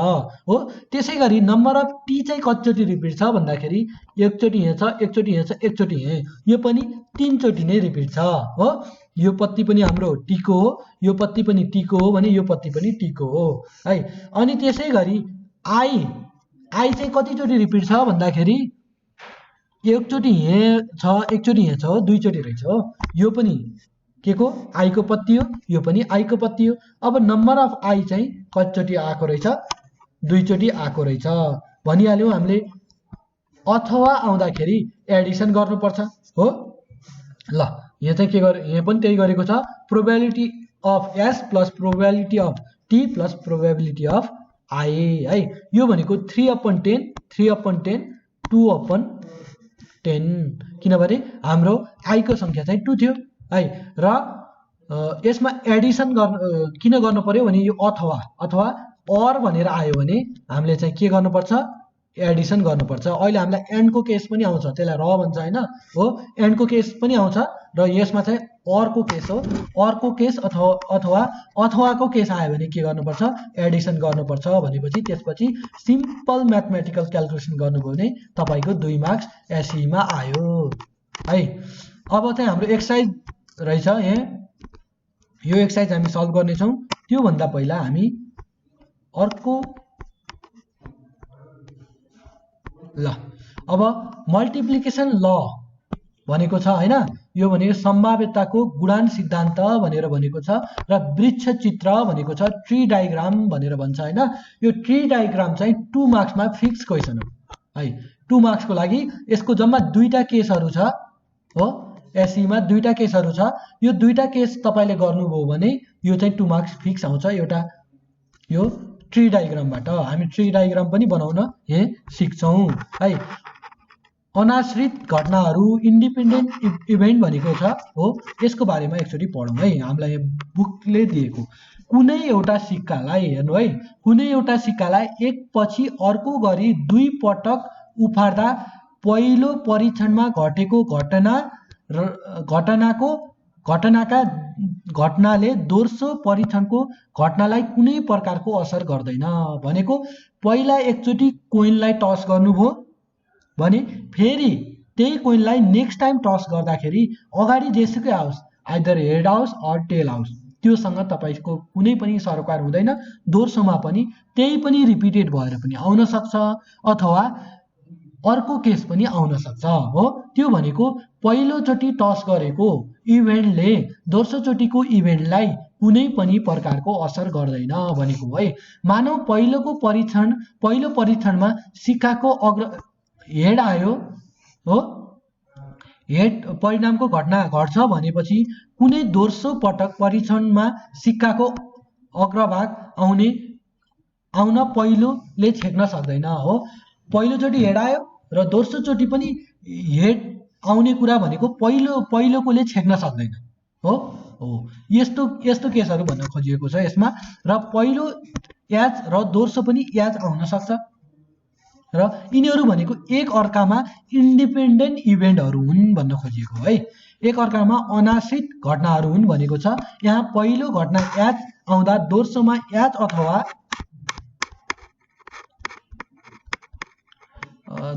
हो। त्यसैगरी नम्बर अफ टी चाहिँ कतिचोटि रिपिट छ भन्दाखेरि एकचोटि यहाँ छ, एकचोटि यहाँ छ, एकचोटि यहाँ, यो पनि 3 चोटि नै रिपिट छ हो। यो पत्ती पनि हाम्रो टी को हो, यो पत्ती पनि टी को हो भने यो पत्ती पनि टी को हो है। अनि त्यसैगरी आई चाहिँ कतिचोटि रिपिट छ भन्दाखेरि एकचोटि यहाँ छ, एकचोटि यहाँ छ, दुई चोटि रहेछ हो। यो पनि के को आई को पत्ती हो, यो पनि आई को पत्ती हो। अब नम्बर अफ आई चाहिँ कतिचोटि आएको रहेछ, 2 चोटि आएको रहेछ भनिहाल्यौं हामीले। अथवा आउँदाखेरि एडिसन गर्नुपर्छ हो। ल यहाँ चाहिँ के गरे, यहाँ पनि त्यही गरेको छ, probability of S plus probability of T plus probability of I है। यो भनेको 3/10 3/10 2/10 किनभने हाम्रो आई को संख्या चाहिँ 2 थियो है। र यसमा एडिसन किन गर्नु पर्यो भने यो अथवा और भनेर आयो भने हामीले चाहिँ के गर्नुपर्छ, एडिसन गर्नुपर्छ। अहिले हामीलाई एन्ड को केस पनि आउँछ, त्यसलाई र भन्छ हैन हो। एन्ड को केस पनि आउँछ र यसमा चाहिँ और को केस हो। और को केस अथवा को केस आयो भने के गर्नुपर्छ, एडिसन गर्नुपर्छ भनेपछि त्यसपछि सिम्पल म्याथमेटिकल क्याल्कुलेसन गर्नुभयो भने तपाईको 2 मार्क्स एसई मा आयो है। अब चाहिँ हाम्रो एक्सरसाइज रहेछ यहाँ, यो एक्सरसाइज हामी सल्भ गर्ने छौं। त्यो भन्दा पहिला हामी अर्को ल अब मल्टिप्लिकेसन ल भनेको छ हैन। यो भनेको सम्भाव्यताको गुणन सिद्धान्त भनेर भनेको छ र वृक्ष चित्र भनेको छ, ट्री डायग्राम भनेर भन्छ हैन। यो ट्री डायग्राम चाहिँ 2 मार्क्स मा फिक्स क्वेशन हो है। 2 मार्क्स को लागि यसको जम्मा 2टा केसहरु छ हो। एसई मा 2टा केसहरु छ। यो 2टा केस तपाईले गर्नुभयो भने यो चाहिँ 2 मार्क्स फिक्स आउँछ। एउटा यो ट्री डायग्रामबाट हामी ट्री डायग्राम पनि बनाउन यहाँ सिक्छौं है। अनाश्रित घटनाहरू इन्डिपेन्डेन्ट इभेन्ट भनेको छ हो। यसको बारेमा एकचोटि पढौं है। हामीलाई बुकले दिएको कुनै एउटा सिक्कालाई हेर्नु है, कुनै एउटा सिक्कालाई एक पछि अर्को गरी 2 पटक उफार्दा पहिलो परीक्षणमा घटेको घटनाले दोस्रो परीक्षणको घटनालाई कुनै प्रकारको असर गर्दैन भनेको पहिला एकचोटि कोइनलाई टस गर्नुभयो भने फेरि त्यही कोइनलाई नेक्स्ट टाइम टस गर्दाखेरि अगाडि जेसुकै आओस्, आइदर हेड आओस् अर टेल आओस्, त्योसँग तपाईको कुनै पनि सरोकार हुँदैन। दोस्रोमा पनि त्यही पनि रिपिटेड भएर पनि आउन सक्छ अथवा अर्को केस पनि आउन सक्छ हो। त्यो भनेको पहिलो चोटि टस गरेको इभेन्टले दोस्रो चोटिको इभेन्टलाई कुनै पनि प्रकारको असर गर्दैन भनेको है। मानव पहिलो परीक्षणमा सिक्काको हेड आयो हो, हेड परिणामको घटना घट्छ भनेपछि कुनै दोस्रो पटक परीक्षणमा सिक्काको अग्रभाग आउन पहिलोले छेक्न सक्दैन हो। पहिलोचोटि हेड आयो र दोस्रोचोटि पनि हेड आउने कुरा भनेको पहिलोकोले छेक्न सक्दैन हो। यस्तो यस्तो केसहरू भन्न खोजिएको छ यसमा। र पहिलो याज र दोस्रो पनि याज आउन सक्छ र यिनीहरू भनेको एक अर्कामा इन्डिपेन्डेन्ट इभेन्टहरू हुन् भन्न खोजिएको है। एक अर्कामा अनाश्रित घटनाहरू हुन् भनेको छ। यहाँ पहिलो घटना याज आउँदा दोस्रोमा याज अथवा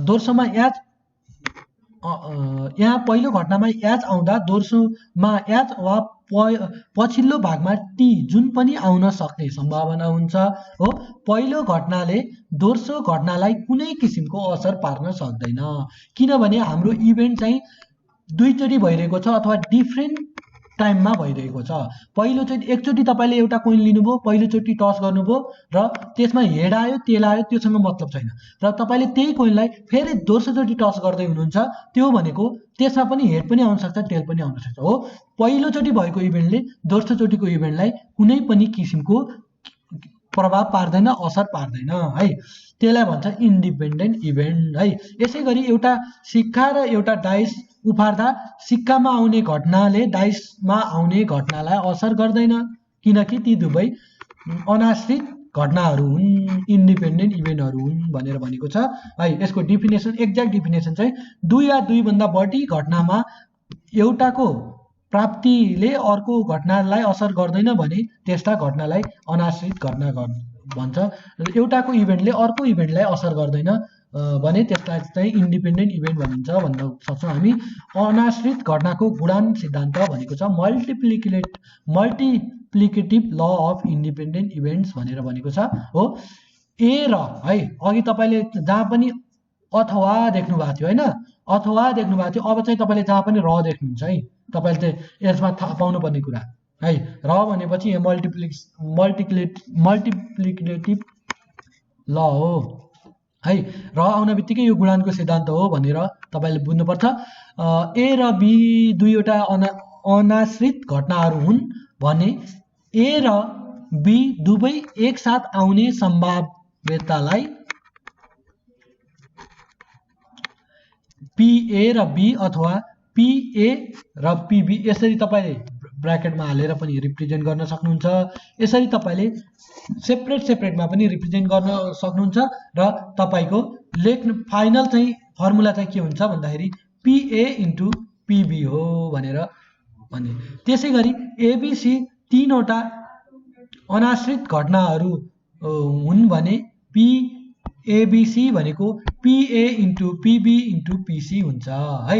दोस्रोमा याज यहाँ पहिलो घटनामा याज आउँदा दोस्रोमा याज वा पछिल्लो भागमा टी जुन पनि आउन सक्ने सम्भावना हुन्छ हो। पहिलो घटनाले दोस्रो घटनालाई कुनै किसिमको असर पार्न सक्दैन, किनभने हाम्रो इभेन्ट चाहिँ दुईचोटि भइरहेको छ अथवा डिफ्रेन्ट टाइममा भइरहेको छ। पहिलोचोटि एकचोटि तपाईँले एउटा कोइन लिनुभयो, पहिलोचोटि टस गर्नुभयो र त्यसमा हेड आयो टेल आयो, त्योसँग मतलब छैन। र तपाईँले त्यही कोइनलाई फेरि दोस्रोचोटि टस गर्दै हुनुहुन्छ, त्यो भनेको त्यसमा पनि हेड पनि आउन सक्छ टेल पनि आउन सक्छ हो। पहिलोचोटि भएको इभेन्टले दोस्रोचोटिको इभेन्टलाई कुनै पनि किसिमको प्रभाव पार्दैन, असर पार्दैन है। त्यसलाई भन्छ इन्डिपेन्डेन्ट इभेन्ट है। यसै गरी एउटा सिक्का र एउटा डाइस उफार्दा सिक्कामा आउने घटनाले डाइसमा आउने घटनालाई असर गर्दैन, किनकि ती दुवै अनाश्रित घटनाहरू हुन्, इन्डिपेन्डेन्ट इभेन्टहरू हुन् भनेर भनेको छ है। यसको डिफिनेसन, एक्ज्याक्ट डिफिनेसन चाहिँ दुई या दुईभन्दा बढी घटनामा एउटाको प्राप्तिले अर्को घटनालाई असर गर्दैन भने त्यस्ता घटनालाई अनाश्रित घटना भन्छ। एउटाको इभेन्टले अर्को इभेन्टलाई असर गर्दैन भने त्यसलाई चाहिँ इन्डिपेन्डेन्ट इभेन्ट भनिन्छ भन्न सक्छौँ हामी। अनाश्रित घटनाको गुणान सिद्धान्त भनेको छ multiplicative law of independent events भनेर भनेको छ हो। ए र है, अघि तपाईँले जहाँ पनि अथवा देख्नु भएको थियो होइन, अथवा देख्नु भएको थियो, अब चाहिँ तपाईँले जहाँ पनि र देख्नुहुन्छ है। तपाईँले चाहिँ यसमा थाहा पाउनुपर्ने कुरा है, र भनेपछि यहाँ मल्टिप्लिकेटिभ ल हो है। र आउने बित्तिकै यो गुणानको सिद्धान्त हो भनेर तपाईँले बुझ्नुपर्छ। ए र बी दुईवटा अनाश्रित घटनाहरू हुन् भने ए र बी दुवै एकसाथ आउने सम्भाव्यतालाई पिए र बी अथवा पिए र पिबी यसरी तपाईँले ब्र्याकेटमा हालेर पनि रिप्रेजेन्ट गर्न सक्नुहुन्छ। यसरी तपाईँले सेपरेटमा पनि रिप्रेजेन्ट गर्न सक्नुहुन्छ र तपाईँको लेख्नु फाइनल चाहिँ फर्मुला चाहिँ के हुन्छ भन्दाखेरि पिए इन्टु पिबी हो भनेर भने। त्यसै गरी एबिसी तीनवटा अनाश्रित घटनाहरू हुन् भने एबिसी भनेको पिए इन्टु पिबी इन्टु पिसी हुन्छ है।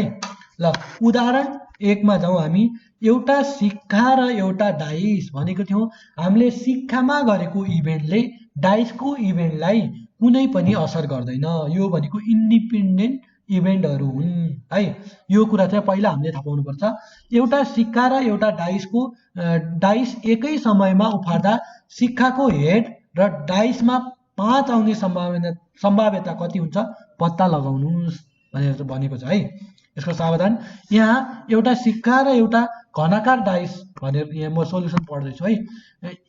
ल उदाहरण 1 मा जाउँ हामी। एउटा सिक्का र एउटा डाइस भनेको थियौँ। हामीले सिक्कामा गरेको इभेन्टले डाइसको इभेन्टलाई कुनै पनि असर गर्दैन, यो भनेको इन्डिपेन्डेन्ट इभेन्टहरू हुन् है। यो कुरा चाहिँ पहिला हामीले थाहा पाउनुपर्छ। एउटा सिक्का र एउटा डाइस एकै समयमा उफार्दा सिक्काको हेड र डाइसमा 5 आउने सम्भाव्यता कति हुन्छ पत्ता लगाउनुहोस् भनेर भनेको छ है। यसको सावधान, यहाँ एउटा सिक्का र एउटा घनाकार डाइस भनेर यहाँ म सोल्युसन पढ्दैछु है।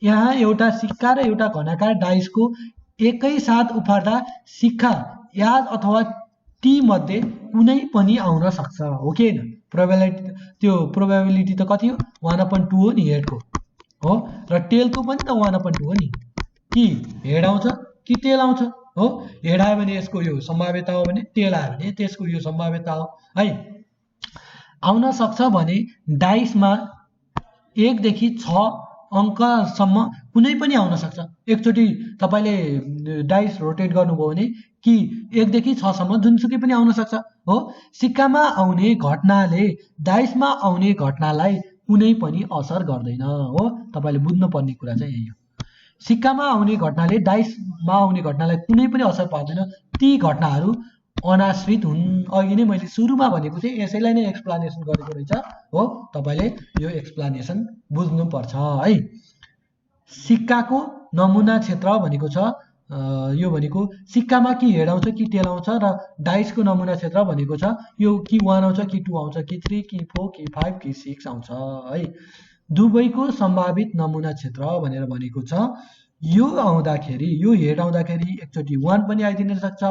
यहाँ एउटा सिक्का र एउटा घनाकार डाइसको एकैसाथ उफार्दा सिक्का याज अथवा टी मध्ये कुनै पनि आउन सक्छ हो कि होइन। प्रोबेबिलिटी त कति हो 1/2 हो नि हेडको हो, र टेलको पनि त 1/2 हो नि। कि हेड आउँछ कि टेल आउँछ हो। हेड आयो भने यसको यो सम्भाव्यता हो भने टेल आयो भने त्यसको यो सम्भाव्यता हो है। आउन सक्छ भने डाइसमा 1 देखि 6 अङ्कसम्म कुनै पनि आउन सक्छ। एकचोटि तपाईँले डाइस रोटेट गर्नुभयो भने कि 1 देखि 6 सम्म जुनसुकै पनि आउन सक्छ हो। सिक्कामा आउने घटनाले डाइसमा आउने घटनालाई कुनै पनि असर गर्दैन हो। तपाईँले बुझ्नुपर्ने कुरा चाहिँ यही हो। सिक्कामा आउने घटनाले डाइसमा आउने घटनालाई कुनै पनि असर पार्दैन, ती घटनाहरू अनाश्रित हुन्। अघि नै मैले सुरुमा भनेको थिएँ, यसैलाई नै एक्सप्लानेसन गरेको रहेछ हो। तपाईँले यो एक्सप्लानेसन बुझ्नुपर्छ है। सिक्काको नमुना क्षेत्र भनेको छ यो भनेको सिक्कामा कि हेड आउँछ कि टेल आउँछ र डाइसको नमुना क्षेत्र भनेको छ यो कि 1 आउँछ कि 2 आउँछ कि 3 कि 4 कि 5 कि 6 आउँछ है। दुवैको सम्भावित नमुना क्षेत्र भनेर भनेको छ। यो आउँदाखेरि यो हेड आउँदाखेरि एकचोटि 1 पनि आइदिन सक्छ,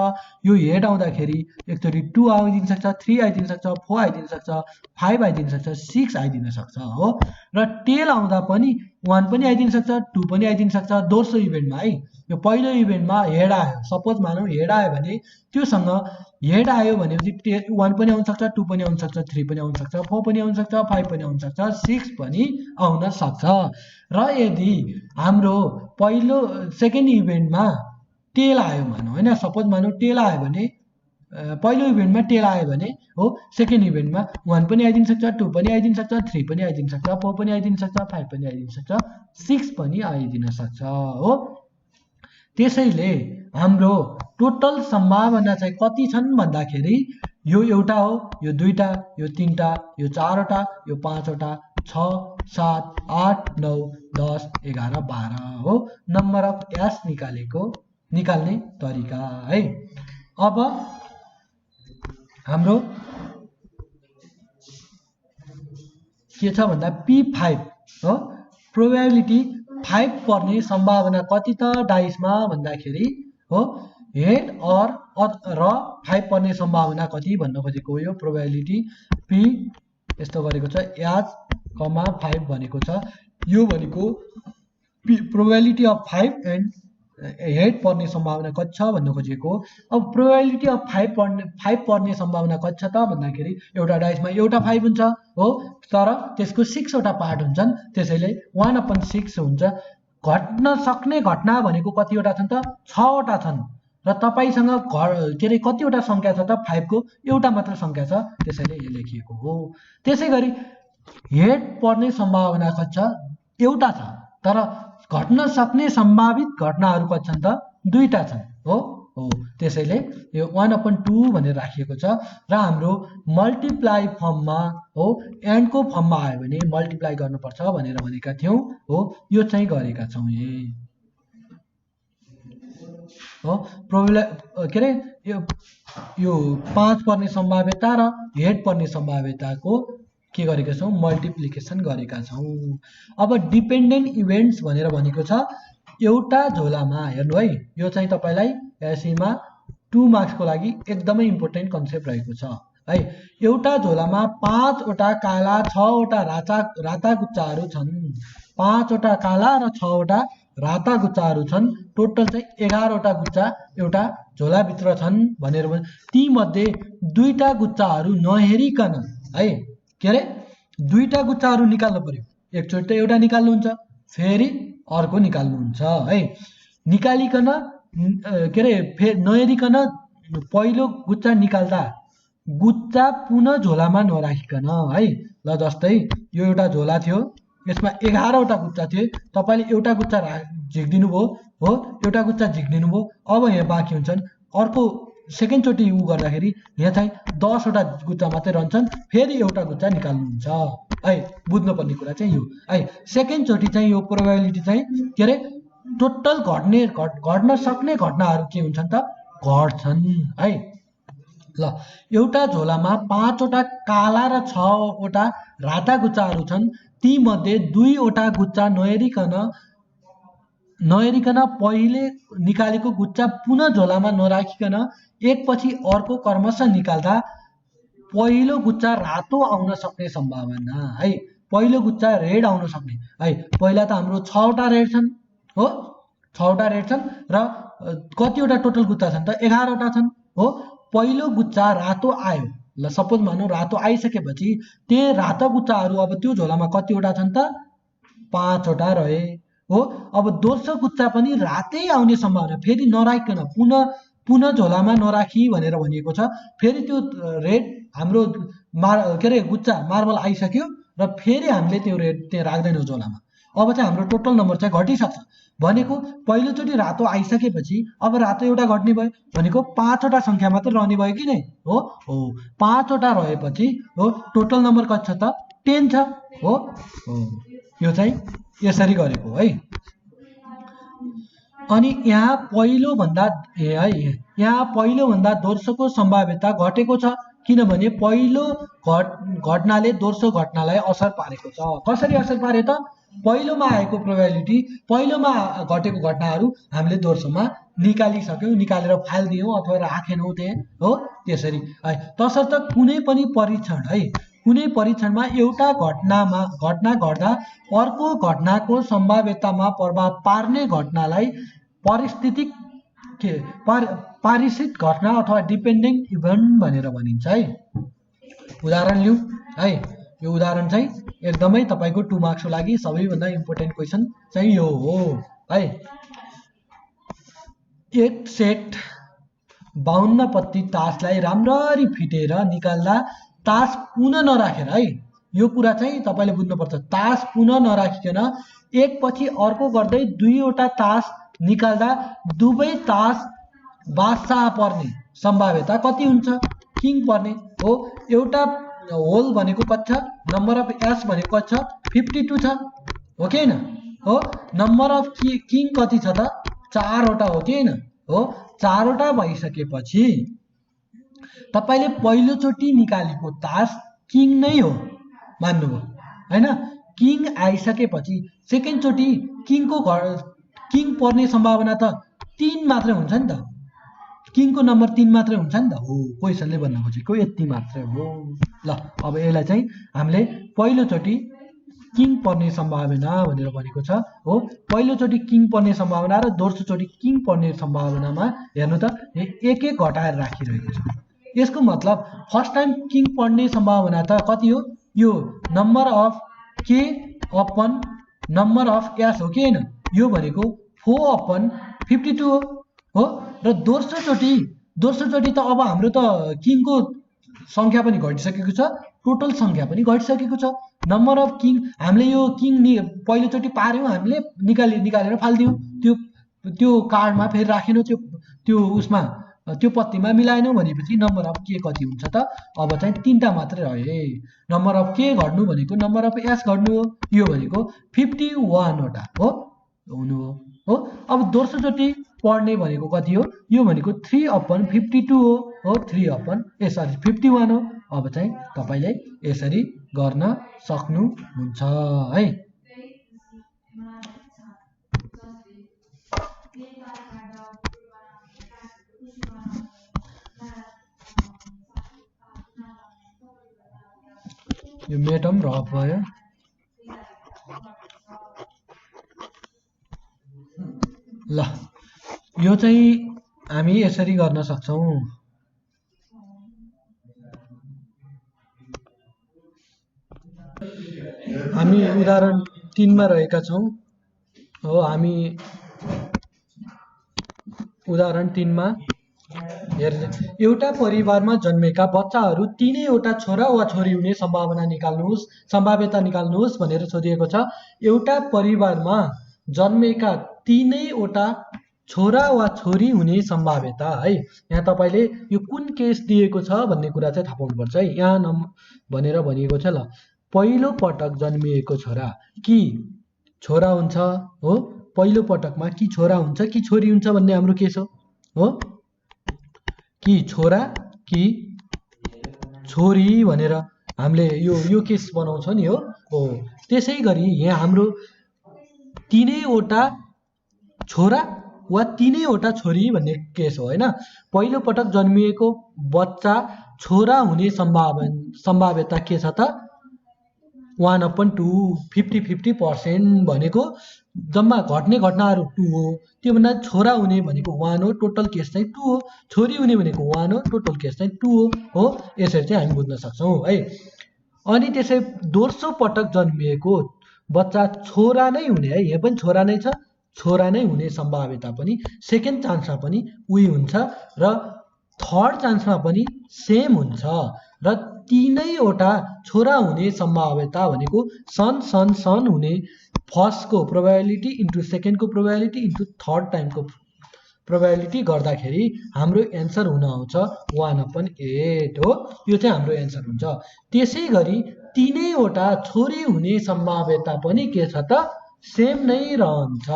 यो हेड आउँदाखेरि एकचोटि 2 आइदिन सक्छ, 3 आइदिन सक्छ, 4 आइदिन सक्छ, 5 आइदिन सक्छ, 6 आइदिन सक्छ हो। र टेल आउँदा पनि 1 पनि आइदिन सक्छ, 2 पनि आइदिन सक्छ दोस्रो इभेन्टमा है। यो पहिलो इभेन्टमा हेड आयो, सपोज मानौँ हेड आयो भने त्योसँग हेड आयो भनेपछि 1 पनि आउन सक्छ, 2 पनि आउन सक्छ, 3 पनि आउन सक्छ, 4 पनि आउन सक्छ, 5 पनि आउन सक्छ, 6 पनि आउन सक्छ। र यदि हाम्रो पहिलो सेकेन्ड इभेन्टमा टेल आयो भनौँ होइन, सपोज मानौँ टेल आयो भने पहिलो इभेन्टमा टेल आयो भने हो सेकेन्ड इभेन्टमा 1 पनि आइदिन सक्छ, 2 पनि आइदिन सक्छ, 3 पनि आइदिन सक्छ, 4 पनि आइदिन सक्छ, 5 पनि आइदिन सक्छ, 6 पनि आइदिन सक्छ हो। त्यसैले हाम्रो टोटल सम्भावना चाहिँ कति छन् भन्दाखेरि यो एउटा हो, यो दुईटा, यो तीनटा, यो चारवटा, यो पाँचवटा, 6, 7, 8, 9, 10, 11, 12 हो। नम्बर अफ एस निकाल्ने तरिका है। अब हाम्रो के छ भन्दा P5 हो, प्रोबेबिलिटी 5 पर्ने सम्भावना कति त डाइसमा भन्दाखेरि हो हेड र 5 पर्ने सम्भावना कति भन्न खोजेको हो। यो प्रोबेबिलिटी P यस्तो गरेको छ एज 5 भनेको छ। यो भनेको प्रोबेबिलिटी अफ 5 एन्ड हेड पर्ने सम्भावना कति छ भन्न खोजेको हो। अब प्रोबेबिलिटी अफ 5 पर्ने सम्भावना कति छ त भन्दाखेरि एउटा डाइसमा एउटा 5 हुन्छ हो, तर त्यसको 6 वटा पार्ट हुन्छन्, त्यसैले 1/6 हुन्छ। घट्न सक्ने घटना भनेको कतिवटा छन् त 6 वटा छन् र तपाईसँग के अरे कतिवटा संख्या छ त 5 को एउटा मात्र संख्या छ, त्यसैले यो लेखिएको हो। त्यसै गरी हेड पर्ने सम्भावना कति छ एउटा छ, तर घट्न सक्ने सम्भावित घटनाहरू कति छन् त दुईटा छन् हो। त्यसैले यो 1/2 भनेर राखिएको छ र हाम्रो मल्टिप्लाई फर्ममा हो एन्डको फर्ममा आयो भने मल्टिप्लाई गर्नुपर्छ भनेर भनेका थियौँ हो। यो चाहिँ गरेका छौँ हो। के अरे यो 5 पर्ने सम्भाव्यता र हेड पर्ने सम्भाव्यताको के गरेका छौँ मल्टिप्लिकेसन गरेका छौँ। अब डिपेन्डेन्ट इभेन्ट्स भनेर भनेको छ एउटा झोलामा हेर्नु है, यो चाहिँ तपाईँलाई एसईमा 2 मार्क्सको लागि एकदमै इम्पोर्टेन्ट कन्सेप्ट रहेको छ है। एउटा झोलामा 5 वटा काला 6 वटा राता गुच्चाहरू छन्, 5 वटा काला र 6 वटा राता गुच्चाहरू छन्, टोटल चाहिँ 11 वटा गुच्चा एउटा झोलाभित्र छन् भनेर ती मध्ये दुईटा गुच्चाहरू नहेरिकन है के अरे दुईटा गुच्चाहरू निकाल्नु पर्यो। एकचोटि त एउटा निकाल्नुहुन्छ फेरि अर्को निकाल्नुहुन्छ है। निकालिकन के अरे फेरि नहेरिकन पहिलो गुच्चा निकाल्दा गुच्चा पुनः झोलामा नराखिकन है। ल जस्तै यो एउटा झोला थियो, यसमा 11 वटा गुच्चा थिए, तपाईँले एउटा गुच्चा झिक्दिनु भयो हो, एउटा गुच्चा झिक्दिनु भयो। अब यहाँ बाँकी हुन्छन्, अर्को सेकेन्ड चोटि गर्दाखेरि यहाँ चाहिँ 10 वटा गुच्चा मात्रै रहन्छन्, फेरि एउटा गुच्चा निकाल्नुहुन्छ है। बुझ्नुपर्ने कुरा चाहिँ यो है। सेकेन्ड चोटि चाहिँ यो प्रोबेबिलिटी चाहिँ के अरे टोटल घट्न सक्ने घटनाहरू के हुन्छन् त घट्छन् है। ल एउटा झोलामा 5 वटा काला र 6 वटा राता गुच्चाहरू छन्, ती मध्ये 2 वटा गुच्चा नहेरिकन पहिले निकालेको गुच्चा पुनः झोलामा नराखिकन एकपछि अर्को क्रमशः निकाल्दा पहिलो गुच्चा रातो आउन सक्ने सम्भावना है, पहिलो गुच्चा रेड आउन सक्ने है। पहिला त हाम्रो 6 वटा रेड छन् हो, 6 वटा रेड छन् र कतिवटा टोटल गुच्चा छन् त 11 वटा छन् हो। पहिलो गुच्चा रातो आयो, ल सपोज मानौँ रातो आइसकेपछि त्यो रातो गुच्चाहरू अब त्यो झोलामा कतिवटा छन् त 5 वटा रहे हो। अब दोस्रो गुच्चा पनि रातै आउने सम्भावना, फेरि नराखिकन पुनः झोलामा नराखी भनेर भनिएको छ। फेरि त्यो रेड हाम्रो के अरे गुच्चा मार्बल आइसक्यो र फेरि हामीले त्यो रेड त्यहाँ राख्दैनौँ झोलामा। अब चाहिँ हाम्रो टोटल नम्बर चाहिँ घटिसक्छ भनेको पहिलोचोटि रातो आइसकेपछि अब रातो एउटा घट्ने भयो भनेको 5 वटा सङ्ख्या मात्र रहने भयो कि नै हो। 5 वटा रहेपछि हो टोटल नम्बर कति छ त 10 छ हो। यो चाहिँ यसरी गरेको है। अनि यहाँ पहिलो भन्दा दोस्रोको सम्भाव्यता घटेको छ, किनभने पहिलो घटनाले दोस्रो घटनालाई असर पारेको छ। कसरी असर पार्यो त? पहिलोमा आएको प्रोबेबिलिटी, पहिलोमा घटेको घटनाहरू हामीले दोस्रोमा निकालिसक्यौँ, निकालेर फालिदियौँ अथवा राखेनौँ त्यहाँ, हो त्यसरी है। तसर्थ कुनै पनि परीक्षण है, कुनै परीक्षणमा एउटा घटना घट्दा अर्को घटनाको सम्भाव्यतामा प्रभाव पार्ने घटनालाई पारिस्थितिक पारिस्थितिक घटना अथवा डिपेन्डेन्ट इभेन्ट भनेर भनिन्छ है। उदाहरण लिउँ है, यो उदाहरण चाहिँ एकदमै तपाईँको 2 मार्क्सको लागि सबैभन्दा इम्पोर्टेन्ट क्वेसन चाहिँ यो हो है। एक सेट 52 पत्ती तासलाई राम्ररी फिटेर निकाल्दा तास पुनः नराखेर है, यो कुरा चाहिँ तपाईँले बुझ्नुपर्छ। तास पुनः नराखिकन एकपछि अर्को गर्दै 2वटा तास निकाल्दा दुवै तास बादशाह पर्ने सम्भाव्यता कति हुन्छ? किङ पर्ने हो। एउटा होल भनेको कति छ? नम्बर अफ एस भनेको कति छ? 52 छ, हो कि हैन? हो। नम्बर अफ किङ कति छ त? 4वटा हो कि हैन? हो। 4वटा भइसकेपछि तपाईले पहिलोचोटि निकालेको तास किङ नै हो मान्नुभयो हैन? किङ आइसकेपछि सेकेन्डचोटि किङ पर्ने सम्भावना त 3 मात्रै हुन्छ नि त। किङको नम्बर 3 मात्रै हुन्छ नि त। हो, क्वेसनले भन्न खोजेको यति मात्रै हो। ल, अब यसलाई चाहिँ हामीले पहिलोचोटि किङ पर्ने सम्भावना भनेर भनेको छ हो। पहिलोचोटि किङ पर्ने सम्भावना र दोस्रोचोटि किङ पर्ने सम्भावनामा हेर्नु त एक घटाएर राखिरहेको छ। यसको मतलब फर्स्ट टाइम किङ पर्ने सम्भावना त कति हो? यो नम्बर अफ के अपन नम्बर अफ एस हो कि हैन? यो भनेको 4/52 हो। र दोस्रोचोटि त अब हाम्रो त किङको संख्या पनि घटिसकेको छ, टोटल संख्या पनि घटिसकेको छ। नम्बर अफ किङ हामीले यो किङ पहिलोचोटि पार्यौँ, हामीले निकालेर फालिदियौँ, त्यो कार्डमा फेरि राखेनौँ, त्यो उसमा त्यो पत्तीमा मिलाएनौँ भनेपछि नम्बर अफ के कति हुन्छ त? अब चाहिँ 3टा मात्रै रहे। नम्बर अफ के घट्नु भनेको नम्बर अफ एस घट्नु हो। यो भनेको 51वटा हो हुनु हो। अब दोस्रोचोटि पढ्ने भनेको कति हो? यो भनेको 3/52 हो 51 हो। अब चाहिँ तपाईले यसरी गर्न सक्नुहुन्छ है। यो मेटम रफ भयो। ल, यो चाहिँ हामी यसरी गर्न सक्छौं। हामी उदाहरण 3 मा रहेका छौं हो। हामी उदाहरण 3 मा एउटा परिवारमा जन्मेका बच्चाहरू 3वटा छोरा वा छोरी हुने सम्भाव्यता निकाल्नुहोस् भनेर सोधिएको छ। एउटा परिवारमा जन्मेका 3वटा छोरा वा छोरी हुने सम्भाव्यता है। यहाँ तपाईले यो कुन केस दिएको छ भन्ने कुरा चाहिँ थाहा पाउनुपर्छ है। यहाँ भनेर भनिएको छ, ल, पहिलो पटक जन्मिएको छोरा कि छोरा हुन्छ हो। पहिलो पटकमा कि छोरा हुन्छ कि छोरी हुन्छ भन्ने हाम्रो केस हो। कि छोरा कि छोरी भनेर हामीले यो केस बनाउँछौँ नि हो। त्यसै गरी यहाँ हाम्रो 3वटा छोरा वा 3वटा छोरी भन्ने केस हो हैन। पहिलो पटक जन्मिएको बच्चा छोरा हुने सम्भाव्यता के छ त? 1/2 50% भनेको जम्मा घट्ने घटनाहरू 2 हो। त्यो भन्दा छोरा हुने भनेको 1 हो, टोटल केस चाहिँ 2 हो। छोरी हुने भनेको 1 हो, टोटल केस चाहिँ 2 हो। यसरी चाहिँ हामी बुझ्न सक्छौं है। अनि त्यसै दोस्रो पटक जन्मिएको बच्चा छोरा नै हुने है। यहाँ पनि छोरा नै छ, छोरा नै हुने सम्भाव्यता पनि सेकेन्ड चान्समा पनि उही हुन्छ र थर्ड चान्समा पनि सेम हुन्छ। र 3वटा छोरा हुने सम्भाव्यता भनेको सन हुने फर्स्टको प्रोबेबिलिटी इन्टु सेकेन्डको प्रोबेबिलिटी इन्टु थर्ड टाइमको प्रोबेबिलिटी गर्दाखेरि हाम्रो एन्सर हुन आउँछ 1/8 हो। यो चाहिँ हाम्रो एन्सर हुन्छ। त्यसै गरी 3वटा छोरी हुने सम्भाव्यता पनि के छ त? सेम नै रहन्छ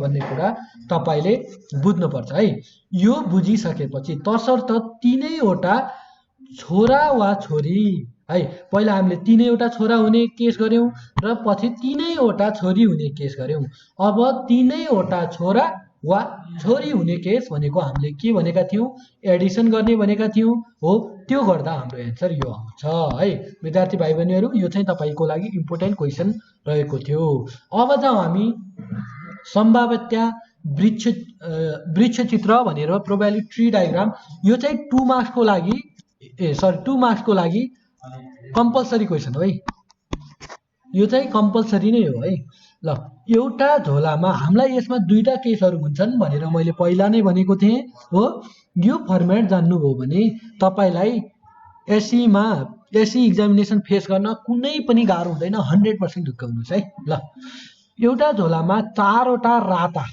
भन्ने कुरा तपाईले बुझ्नुपर्छ है। यो बुझिसकेपछि तसर्थ तीनैवटा छोरा वा छोरी है, पहिला हामीले तीनैवटा छोरा हुने केस गर्यौं र पछि तीनैवटा छोरी हुने केस गर्यौं। अब तीनैवटा छोरा वा छोरी हुने केस भनेको हामीले के भनेका थियौं, एडिसन गर्ने भनेका थियौं हो। त्यो गर्दा हाम्रो एन्सर यो आउँछ है। विद्यार्थी भाइ बहिनीहरू, यो चाहिँ तपाईको लागि इम्पोर्टेन्ट क्वेशन रहेको थियो। अब जाउँ हामी सम्भाव्यता वृक्ष चित्र भनेर प्रोबेबिलिटी ट्री डायग्राम। यो चाहिँ 2 मार्क्सको लागि 2 मार्क्सको लागि कम्पलसरी क्वेशन हो है। यो चाहिँ कम्पलसरी नै हो है। ल, एउटा झोलामा हामीलाई यसमा दुईटा केसहरू हुन्छन् भनेर मैले पहिला नै भनेको थिएँ हो। यो फर्मेट जान्नुभयो भने तपाईलाई एसई एक्जामिनेसन फेस गर्न कुनै पनि गाह्रो हुँदैन। 100% ढुक्काउनुहोस् है। ल, एउटा झोलामा 4वटा राता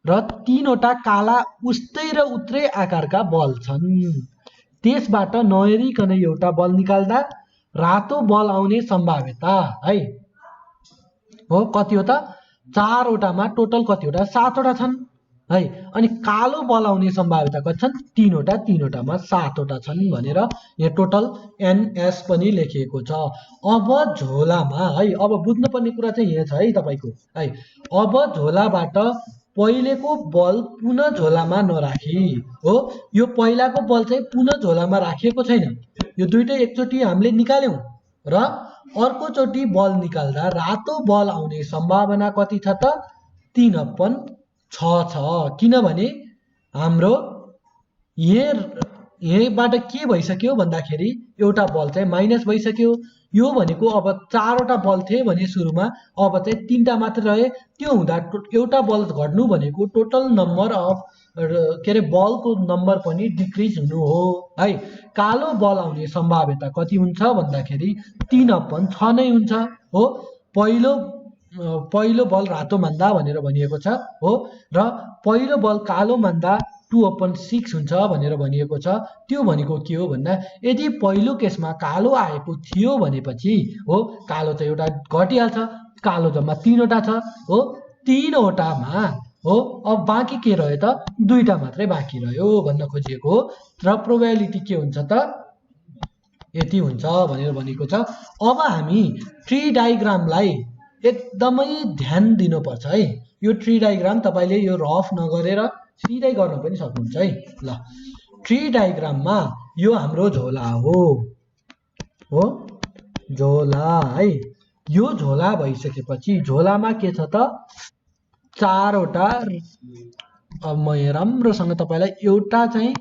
र 3वटा काला उस्तै र उत्रै आकारका बल छन्। त्यसबाट नहेरिकन एउटा बल निकाल्दा रातो बल आउने सम्भाव्यता है हो कति हो त, 4वटामा टोटल कतिवटा, 7वटा छन् है। अनि कालो बल आउने सम्भाव्यता कति छन्, 3वटा, 3वटामा 7वटा छन् भनेर यहाँ टोटल एनएस पनि लेखिएको छ। अब झोलामा है, अब बुझ्नुपर्ने कुरा चाहिँ यहाँ छ है तपाईको है। अब झोलाबाट पहिलेको बल पुनः झोलामा नराखी हो, यो पहिलाको बल चाहिँ पुनः झोलामा राखिएको छैन। यो दुईटै एकचोटि हामीले निकाल्यौं र अर्कोचोटि बल निकाल्दा रातो बल आउने सम्भावना कति छ त, 3/6 छ। किनभने हाम्रो यहीबाट के भइसक्यो भन्दाखेरि एउटा बल चाहिँ माइनस भइसक्यो। यो भनेको अब 4वटा बल थिए भने सुरुमा, अब चाहिँ 3टा मात्र रहे। त्यो हुँदा एउटा बल घट्नु भनेको टोटल नम्बर अफ के अरे बलको नम्बर पनि डिक्रिज हुनु हो है। कालो बल आउने सम्भाव्यता कति हुन्छ भन्दाखेरि 3/6 नै हुन्छ हो। पहिलो बल रातो मान्दा भनेर भनिएको छ हो, र पहिलो बल कालो मान्दा 2/6 हुन्छ भनेर भनिएको छ। त्यो भनेको के हो भन्दा, यदि पहिलो केसमा कालो आएको थियो भनेपछि हो, कालो त एउटा घटिहाल्छ, कालो जम्मा 3वटा छ हो। 3वटामा हो अब बाँकी के रह्यो त, 2टा मात्रै बाँकी रह्यो भन्न खोजिएको हो। र प्रोबेबिलिटी के हुन्छ त, यति हुन्छ भनेर भनेको छ। अब हामी ट्री डायग्रामलाई एकदमै ध्यान दिनुपर्छ है। यो ट्री डायग्राम तपाईले यो रफ नगरेर सिधै गर्न पनि सक्नुहुन्छ है। ल, ट्री डायग्राममा यो हाम्रो झोला हो झोला है। यो झोला भइसकेपछि झोलामा के छ त, 4वटा। अब म यहाँ राम्रोसँग तपाईलाई एउटा चाहिँ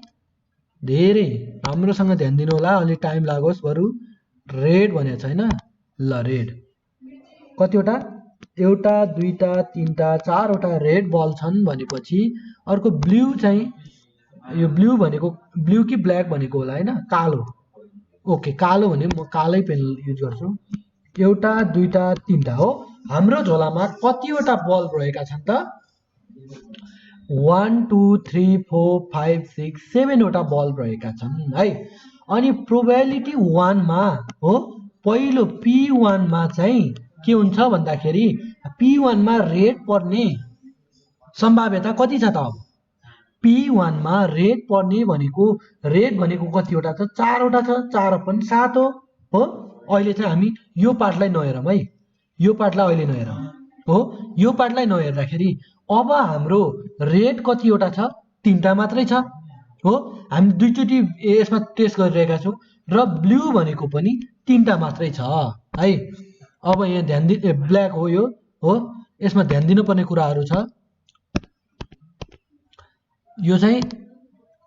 धेरै राम्रोसँग ध्यान दिनु होला, अलि टाइम लागोस् बरु। रेड भनेको छैन, ल रेड कतिवटा, 1 2 3 4वटा रेड बल छन् भनेपछि अर्को ब्लू चाहिँ, यो ब्लू भनेको ब्लू कि ब्ल्याक भनेको होला हैन, कालो। ओके, कालो भने म कालै पेन युज गर्छु। 1 2 3 हो। हाम्रो झोलामा कतिवटा बल रहेका छन् त, 1 2 3 4 5 6 7वटा बल रहेका छन् है। अनि प्रोबेबिलिटी 1 मा हो, पहिलो P1 मा चाहिँ के हुन्छ भन्दाखेरि, P1 मा रेड पर्ने सम्भाव्यता कति छ त। अब P1 मा रेड पर्ने भनेको, रेड भनेको कतिवटा छ, 4वटा छ, 4/7 हो। अहिले चाहिँ हामी यो पार्टलाई नहेरौँ है, यो पार्टलाई अहिले नहेरौँ हो। यो पार्टलाई नहेर्दाखेरि अब हाम्रो रेड कतिवटा छ, 3टा मात्रै छ हो। हामी दुईचोटि यसमा टेस्ट गरिरहेका छौँ र ब्लू भनेको पनि 3टा मात्रै छ है। अब यहाँ ध्यान ब्ल्याक हो यो हो, यसमा ध्यान दिनुपर्ने कुराहरू छ। यो चाहिँ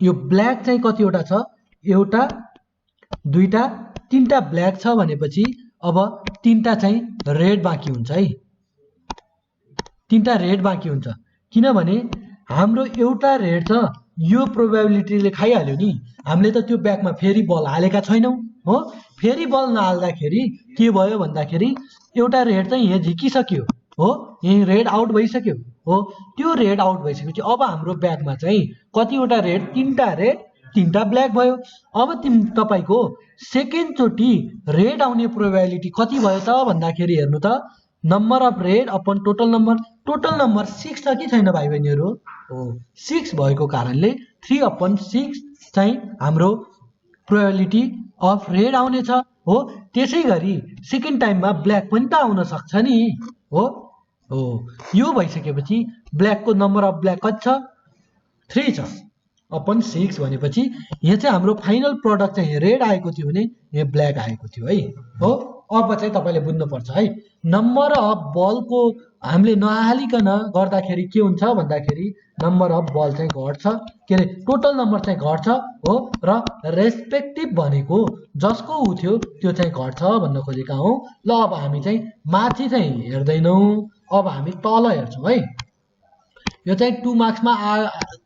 यो ब्ल्याक चाहिँ कतिवटा छ, 1 2 3टा ब्ल्याक छ भनेपछि अब 3टा चाहिँ रेड बाँकी हुन्छ है। 3टा रेड बाँकी हुन्छ किनभने हाम्रो एउटा रेड छ। यो प्रोबेबिलिटीले खाइहाल्यो नि, हामीले त त्यो ब्याकमा फेरि बल हालेका छैनौँ हो। फेरि बल नहाल्दाखेरि के भयो भन्दाखेरि एउटा रेड चाहिँ यहाँ झिकिसक्यो हो, यही रेड आउट भइसक्यो हो। त्यो रेड आउट भइसकेपछि अब हाम्रो ब्याकमा चाहिँ कतिवटा रेड, 3टा रेड 3टा ब्ल्याक भयो। अब तपाईको सेकेन्ड चोटि रेड आउने प्रोबेबिलिटी कति भयो त भन्दाखेरि हेर्नु त, number of red upon total number 6 छ कि छैन भाइ बहिनीहरू हो 6 भएको कारणले 3/6 चाहिँ हाम्रो प्रोबेबिलिटी अफ रेड आउनेछ हो त्यसै गरी सेकेन्ड टाइममा ब्ल्याक पनि त आउन सक्छ नि हो हो यो भइसकेपछि ब्ल्याकको नम्बर अफ ब्ल्याक कति छ 3 छ अपन 6 भनेपछि यहाँ चाहिँ हाम्रो फाइनल प्रडक्ट चाहिँ रेड आएको थियो भने यहाँ ब्ल्याक आएको थियो है हो अब चाहिँ तपाईँले बुझ्नुपर्छ है नम्बर अफ बलको हामीले नहालिकन गर्दाखेरि के हुन्छ भन्दाखेरि नम्बर अफ बल चाहिँ घट्छ के अरे टोटल नम्बर चाहिँ घट्छ हो र रेस्पेक्टिभ भनेको जसको उ थियो त्यो चाहिँ घट्छ भन्न खोजेका हौँ ल अब हामी चाहिँ माथि चाहिँ हेर्दैनौँ अब हामी तल हेर्छौँ है यो चाहिँ 2 मार्क्समा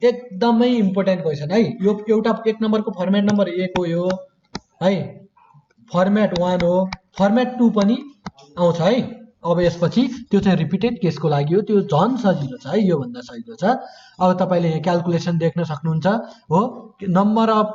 एकदमै इम्पोर्टेन्ट क्वेसन है यो एउटा 1 नम्बरको फर्मेट नम्बर 1 हो यो है फर्मेट 1 हो फर्मेट 2 पनि आउँछ है अब यसपछि त्यो चाहिँ रिपिटेड केसको लागि हो त्यो झन् सजिलो छ है यो भन्दा सजिलो छ अब तपाईले यहाँ क्याल्कुलेसन देख्न सक्नुहुन्छ हो नम्बर अफ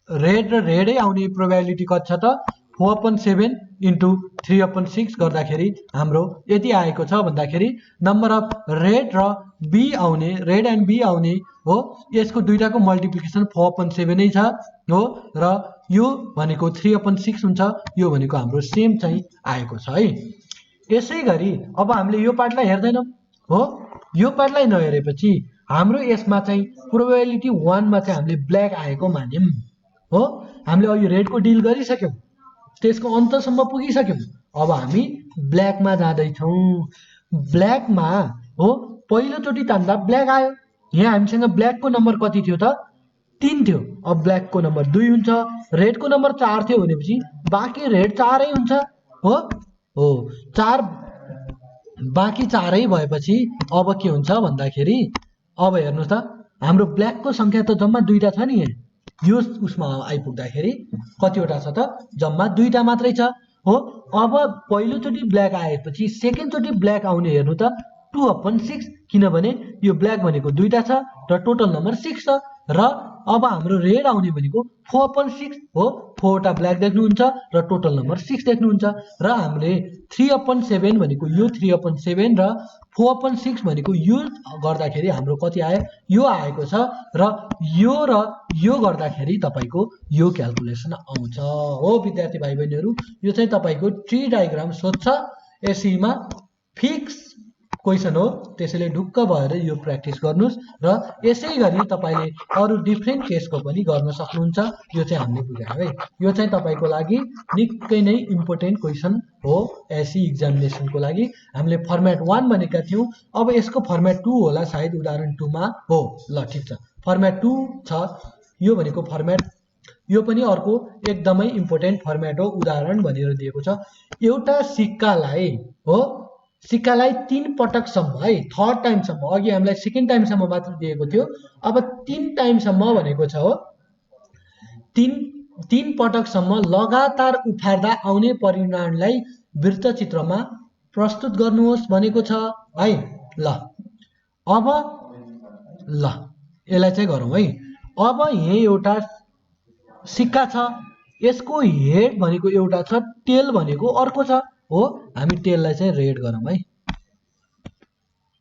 रेड र रेडै आउने प्रोबेबिलिटी कति छ त 4/7 इन्टु 3/6 गर्दाखेरि हाम्रो यति आएको छ भन्दाखेरि नम्बर अफ रेड र बी आउने रेड एन्ड बी आउने हो यसको दुईटाको मल्टिप्लिकेसन 4/7 नै छ हो र यो भनेको 3/6 हुन्छ यो भनेको हाम्रो सेम चाहिँ आएको छ है यसै गरी अब हामीले यो पार्टलाई हेर्दैनौँ हो यो पार्टलाई नहेरेपछि हाम्रो यसमा चाहिँ प्रोबेबिलिटी 1 मा चाहिँ हामीले ब्ल्याक आएको मान्यौँ हो हामीले अघि रेडको डिल गरिसक्यौँ त्यसको अन्तसम्म पुगिसक्यौँ अब हामी ब्ल्याकमा जाँदैछौँ ब्ल्याकमा हो पहिलोचोटि तान्दा ब्ल्याक आयो यहाँ हामीसँग ब्ल्याकको नम्बर कति थियो त 3 थियो अब ब्ल्याकको नम्बर 2 हुन्छ रेडको नम्बर 4 थियो भनेपछि बाँकी रेड 4 नै हुन्छ हो हो 4 बाँकी 4 नै भएपछि अब के हुन्छ भन्दाखेरि अब हेर्नुहोस् त हाम्रो ब्ल्याकको सङ्ख्या त जम्मा 2टा छ नि यो उसमा आइपुग्दाखेरि कतिवटा छ त जम्मा 2टा मात्रै छ हो अब पहिलोचोटि ब्ल्याक आएपछि सेकेन्डचोटि ब्ल्याक आउने हेर्नु त 2/6 किनभने यो ब्ल्याक भनेको 2टा छ र टोटल नम्बर 6 छ र अब हाम्रो रेड आउने भनेको 4/6 हो 4वटा ब्ल्याक देख्नुहुन्छ र टोटल नम्बर 6 देख्नुहुन्छ र हामीले 3/7 भनेको यो 3/7 र 4/6 भनेको यो गर्दाखेरि हाम्रो कति आयो यो आएको छ र यो गर्दाखेरि तपाईको यो क्याल्कुलेसन आउँछ हो विद्यार्थी भाइ बहिनीहरू यो चाहिँ तपाईको ट्री डायग्राम सोध्छ एसईमा फिक्स क्वेसन हो त्यसैले ढुक्क भएर यो प्र्याक्टिस गर्नुस् र यसै गरी तपाईले अरु डिफ्रेन्ट केसको पनि गर्न सक्नुहुन्छ यो चाहिँ हामीले बुझ्यौं है यो चाहिँ तपाईको लागि निकै नै इम्पोर्टेन्ट क्वेसन हो एसई एक्जामिनेसनको लागि हामीले फर्मेट 1 भनेका थियौं अब यसको फर्मेट 2 होला सायद उदाहरण 2 मा हो ल ठीक छ फर्मेट 2 छ यो भनेको फर्मेट यो पनि अर्को एकदमै इम्पोर्टेन्ट फर्मेट हो उदाहरण भनेर दिएको छ एउटा सिक्कालाई हो सिक्कालाई 3 पटकसम्म है थर्ड टाइमसम्म अघि हामीलाई सेकेन्ड टाइमसम्म मात्र दिएको थियो अब 3 टाइमसम्म भनेको छ हो 3 पटकसम्म लगातार उफार्दा आउने परिमाणलाई वृत्तचित्रमा प्रस्तुत गर्नुहोस् भनेको छ है ल अब ल यसलाई चाहिँ गरौँ है अब यहाँ एउटा सिक्का छ यसको हेड भनेको एउटा छ टेल भनेको अर्को छ हो हामी टेललाई चाहिँ रेड गरौँ है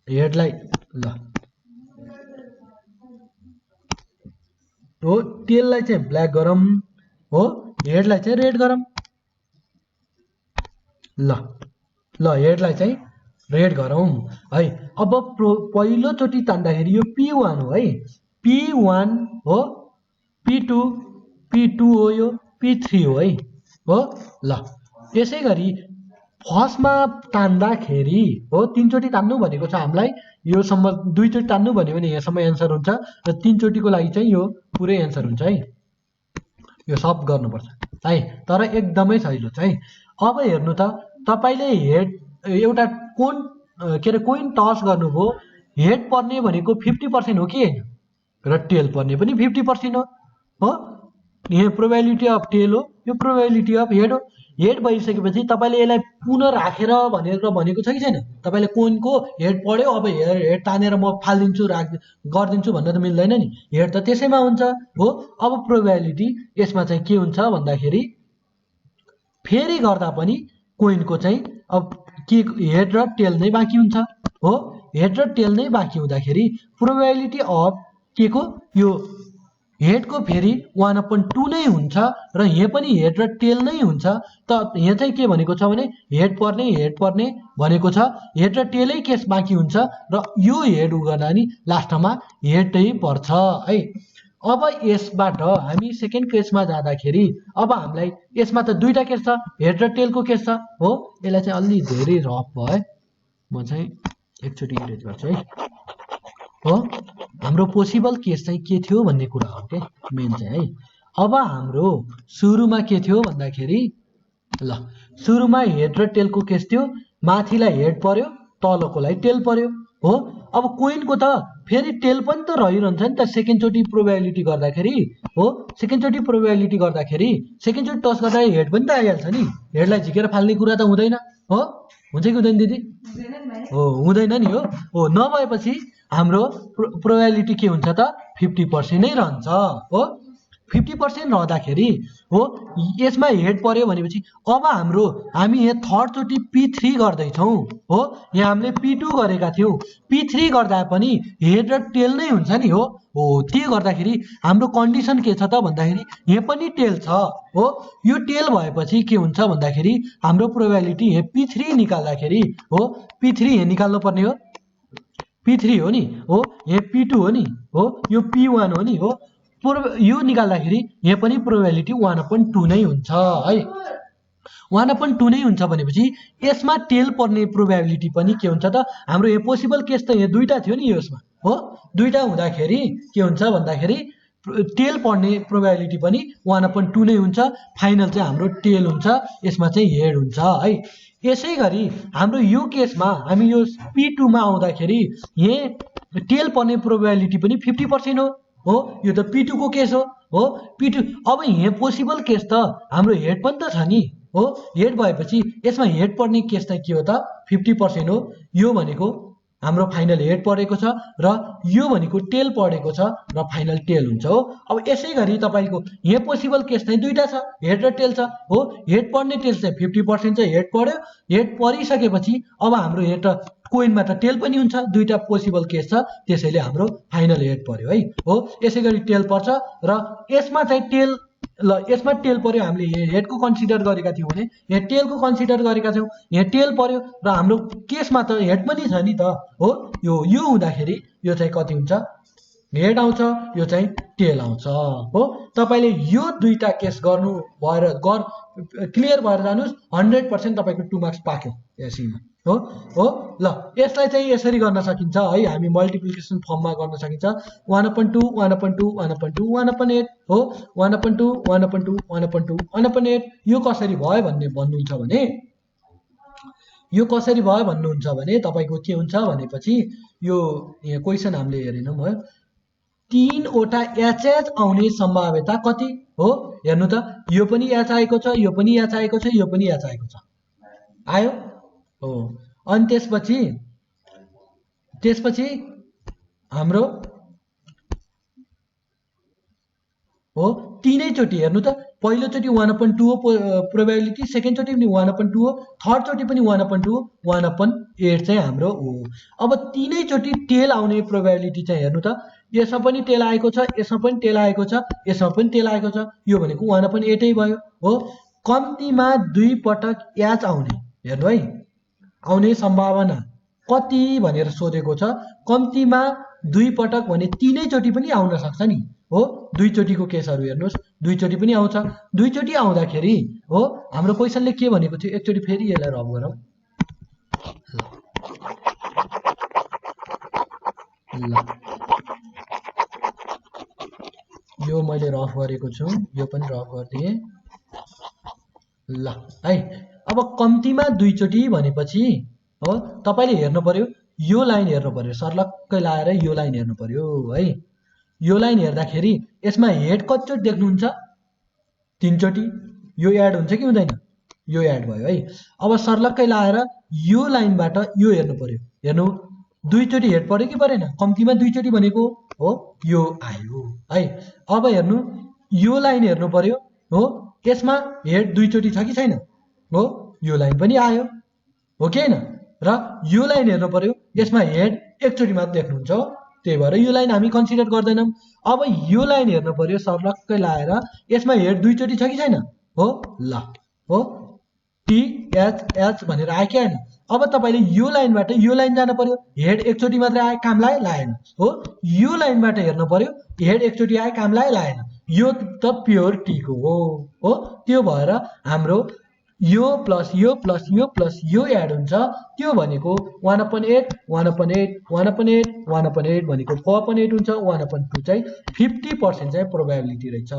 हेडलाई ल हो टेललाई चाहिँ ब्ल्याक गरौँ हो हेडलाई चाहिँ रेड गरौँ ल ल हेडलाई चाहिँ रेड गरौँ है अब पहिलोचोटि तान्दाखेरि यो P1 हो है P1 हो P2 P2 हो यो P3 हो है हो ल यसै गरी फर्स्टमा तान्दाखेरि हो 3 चोटि तान्नु भनेको छ हामीलाई यो सम्म 2 चोटि तान्नु भन्यो भने यहाँसम्म एन्सर हुन्छ र 3 चोटिको लागि चाहिँ यो पुरै एन्सर हुन्छ है यो सब गर्नुपर्छ है तर एकदमै सजिलो छ है अब हेर्नु त तपाईले हेड एउटा कोन के रे कोइन टस गर्नुभयो हेड पर्ने भनेको 50% हो कि हैन र टेल पर्ने पनि 50% हो यहाँ प्रोबेबिलिटी अफ टेल हो यो प्रोबेबिलिटी अफ हेड हो हेड भइसकेपछि तपाईले यसलाई पुनः राखेर भनेर भनेको छ कि छैन तपाईले कोइनको हेड पड्यो अब हेड तानेर म फाल्दिन्छु गर्दिन्छु भन्न त मिल्दैन नि हेड त त्यसैमा हुन्छ हो अब प्रोबेबिलिटी यसमा चाहिँ के हुन्छ भन्दाखेरि फेरि गर्दा पनि कोइनको चाहिँ अब के हेड र टेल नै बाँकी हुन्छ हो। हेड र टेल नै बाँकी हुँदाखेरि प्रोबेबिलिटी अफ के को यो हेडको फेरि 1/2 नै हुन्छ र यहाँ पनि हेड र टेल नै हुन्छ। त यहाँ चाहिँ के भनेको छ भने हेड पर्ने भनेको छ, हेड र टेलै केस बाँकी हुन्छ र यो हेड गर्दा नि लास्टमा हेडै पर्छ है। अब यसबाट हामी सेकेन्ड केसमा जाँदाखेरि अब हामीलाई यसमा त दुईटा केस छ, हेड र टेलको केस छ हो। यसलाई चाहिँ अलि धेरै रफ भयो है, म चाहिँ एकचोटि इरेज गर्छु है हो। हाम्रो पोसिबल केस चाहिँ के थियो भन्ने कुरा हो के मेन चाहिँ है। अब हाम्रो सुरुमा के थियो भन्दाखेरि ल सुरुमा हेड र टेलको केस थियो, माथिलाई हेड पर्यो तलकोलाई टेल पर्यो हो। अब कोइनको त फेरि टेल पनि त रहिरहन्छ नि त सेकेन्डचोटि प्रोबेबिलिटी गर्दाखेरि हो। सेकेन्डचोटि प्रोबेबिलिटी गर्दाखेरि सेकेन्डचोटि टस गर्दा हेड पनि त आइहाल्छ नि, हेडलाई झिकेर फाल्ने कुरा त हुँदैन हो। हुन्छ कि हुँदैन दिदी? हो हुँदैन नि हो। नभएपछि हाम्रो प्रोबेबिलिटी के हुन्छ त 50% नै रहन्छ हो। 50% रहँदाखेरि हो यसमा हेड पर्यो भनेपछि अब हामी यहाँ थर्डचोटि P3 गर्दैछौँ हो। यहाँ हामीले P2 गरेका थियौँ, P3 गर्दा पनि हेड र टेल नै हुन्छ नि हो। त्यो गर्दाखेरि हाम्रो कन्डिसन के छ त भन्दाखेरि यहाँ पनि टेल छ हो। यो टेल भएपछि के हुन्छ भन्दाखेरि हाम्रो प्रोबेबिलिटी यहाँ P3 निकाल्दाखेरि हो, P3 यहाँ निकाल्नु पर्ने हो, P3 हो नि हो, यहाँ P2 हो नि हो, यो P1 हो नि हो। यो निकाल्दाखेरि यहाँ पनि प्रोबेबिलिटी 1/2 नै हुन्छ है। 1/2 नै हुन्छ भनेपछि यसमा टेल पर्ने प्रोबेबिलिटी पनि के हुन्छ त हाम्रो यहाँ पोसिबल केस त यहाँ दुईटा थियो नि यसमा हो। दुईटा हुँदाखेरि के हुन्छ भन्दाखेरि टेल पर्ने प्रोबेबिलिटी पनि 1/2 नै हुन्छ। फाइनल चाहिँ हाम्रो टेल हुन्छ, यसमा चाहिँ हेड हुन्छ है। यसै गरी हाम्रो यो केसमा हामी यो P2 मा आउँदाखेरि यहाँ टेल पर्ने प्रोबेबिलिटी पनि 50% हो। यो त P2 को केस हो P2। अब यहाँ पोसिबल केस त हाम्रो हेड पनि त छ नि हो। हेड भएपछि यसमा हेड पर्ने केस चाहिँ के हो त 50% हो। यो भनेको हाम्रो फाइनल हेड परेको छ र यो भनेको टेल परेको छ र फाइनल टेल हुन्छ हो। अब यसै गरी तपाईँको यहाँ पोसिबल केस चाहिँ दुईटा छ, हेड र टेल छ हो। हेड पर्ने टेल चाहिँ 50% चाहिँ हेड पर्यो, हेड परिसकेपछि अब हाम्रो हेड त कोइनमा त टेल पनि हुन्छ, दुईटा पोसिबल केस छ, त्यसैले हाम्रो फाइनल हेड पर्यो है हो। यसै गरी टेल पर्छ र यसमा चाहिँ टेल यसमा टेल पर्यो, हामीले हेडको कन्सिडर गरेका थियौँ भने यहाँ टेलको कन्सिडर गरेका छौँ, यहाँ टेल पर्यो र हाम्रो केसमा त हेड पनि छ नि त हो। यो हुँदाखेरि यो चाहिँ कति हुन्छ, हेड आउँछ, यो चाहिँ टेल आउँछ हो। तपाईँले यो दुईटा केस गर्नु भएर क्लियर भएर जानुहोस्, 100% तपाईँको 2 मार्क्स पाक्यो एसीमा हो। ल यसलाई चाहिँ यसरी गर्न सकिन्छ है, हामी मल्टिप्लिकेसन फर्ममा गर्न सकिन्छ। 1/2 1/2 1/2 1/8 हो। 1/2 1/2 1/2 1/8 यो कसरी भयो भन्नुहुन्छ भने यो कसरी भयो भन्नुहुन्छ भने तपाईँको के हुन्छ भनेपछि यो क्वेसन हामीले हेरेनौँ है। 3वटा एचएच आउने सम्भाव्यता कति हो हेर्नु त। यो पनि एच आएको छ, यो पनि एच आएको छ, यो पनि एच आएको छ, आयो हो। अनि त्यसपछि हाम्रो हो तीनैचोटि हेर्नु त, पहिलोचोटि 1/2 हो प्रोबेबिलिटी, सेकेन्डचोटि पनि 1/2 हो, थर्डचोटि पनि 1/2 हो, 1/8 चाहिँ हाम्रो हो। अब तीनैचोटि टेल आउने प्रोबेबिलिटी चाहिँ हेर्नु त, यसमा पनि टेल आएको छ, यसमा पनि टेल आएको छ, यसमा पनि टेल आएको छ, यो भनेको 1/8 भयो हो। कम्तीमा 2 पटक एच आउने हेर्नु है, आउने सम्भावना कति भनेर सोधेको छ। कम्तीमा 2 पटक भने तीनैचोटि पनि आउन सक्छ नि हो। दुईचोटिको केसहरू हेर्नुहोस्, दुईचोटि पनि आउँछ। दुईचोटि आउँदाखेरि हो हाम्रो क्वेसनले के भनेको थियो, एकचोटि फेरि यसलाई रफ गरौँ ल। यो मैले रफ गरेको छु, यो पनि रफ गरिदिएँ ल है। अब कम्तीमा दुईचोटि भनेपछि हो तपाईँले हेर्नु पर्यो, यो लाइन हेर्नु पर्यो, सर्लक्कै लाएर यो लाइन हेर्नु पर्यो है। यो लाइन हेर्दाखेरि यसमा हेड कतिचोटि देख्नुहुन्छ, 3चोटि। यो एड हुन्छ कि हुँदैन, यो एड भयो है। अब सर्लक्कै लाएर यो लाइनबाट यो हेर्नु पर्यो, हेर्नु दुईचोटि हेड पर्यो कि परेन, कम्तीमा दुईचोटि भनेको हो यो आयो है। अब हेर्नु यो लाइन हेर्नु पर्यो हो, यसमा हेड दुईचोटि छ कि छैन हो, यो लाइन पनि आयो हो कि होइन? र यो लाइन हेर्नु पर्यो, यसमा हेड एकचोटि मात्र देख्नुहुन्छ हो, त्यही भएर यो लाइन हामी कन्सिडर गर्दैनौँ। अब यो लाइन हेर्नु पर्यो सर्लक्कै लाएर, यसमा हेड दुईचोटि छ कि छैन? हो, ल हो, टिएचएच भनेर आयो कि आएन? अब तपाईँले यो लाइनबाट यो लाइन जानु पर्यो, हेड एकचोटि मात्रै आयो, काम लायो लाएन? हो, यो लाइनबाट हेर्नु पर्यो, हेड एकचोटि आयो, काम लायो लाएन? यो त प्योर टीको हो। त्यो भएर हाम्रो यो प्लस यो प्लस यो प्लस यो एड हुन्छ, त्यो भनेको 1/8 1/8 1/8 1/8 भनेको 4/8 हुन्छ। 1/2 चाहिँ 50% चाहिँ प्रोबेबिलिटी रहेछ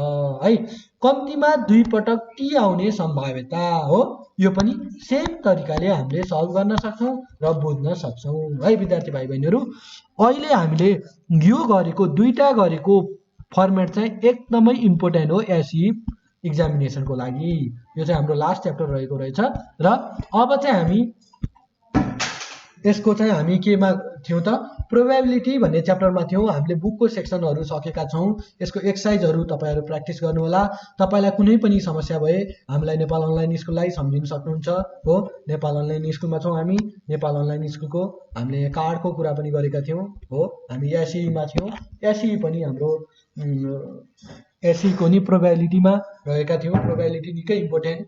है। कम्तीमा 2 पटक टी आउने सम्भाव्यता हो। यो पनि सेम तरिकाले हामीले सल्भ गर्न सक्छौँ र बुझ्न सक्छौँ है विद्यार्थी भाइ बहिनीहरू। अहिले हामीले यो गरेको दुईटा गरेको फर्मेट चाहिँ एकदमै इम्पोर्टेन्ट हो एसई एक्जामिनेसनको लागि। यो चाहिँ हाम्रो लास्ट च्याप्टर रहेको रहेछ। र अब चाहिँ हामी यसको चाहिँ हामी केमा थियौँ त, प्रोबेबिलिटी भन्ने च्याप्टरमा थियौँ। हामीले बुकको सेक्सनहरू सकेका छौँ। यसको एक्सर्साइजहरू तपाईँहरू प्र्याक्टिस गर्नुहोला। तपाईँलाई कुनै पनि समस्या भए हामीलाई नेपाल अनलाइन स्कुललाई सम्झिन सक्नुहुन्छ हो। नेपाल अनलाइन स्कुलमा छौँ हामी। नेपाल अनलाइन स्कुलको हामीले कार्डको कुरा पनि गरेका थियौँ हो। हामी एसईमा थियौँ। एसई पनि हाम्रो एसईको नि प्रोबेबिलिटीमा रहेका थियौँ। प्रोबेबिलिटी निकै इम्पोर्टेन्ट।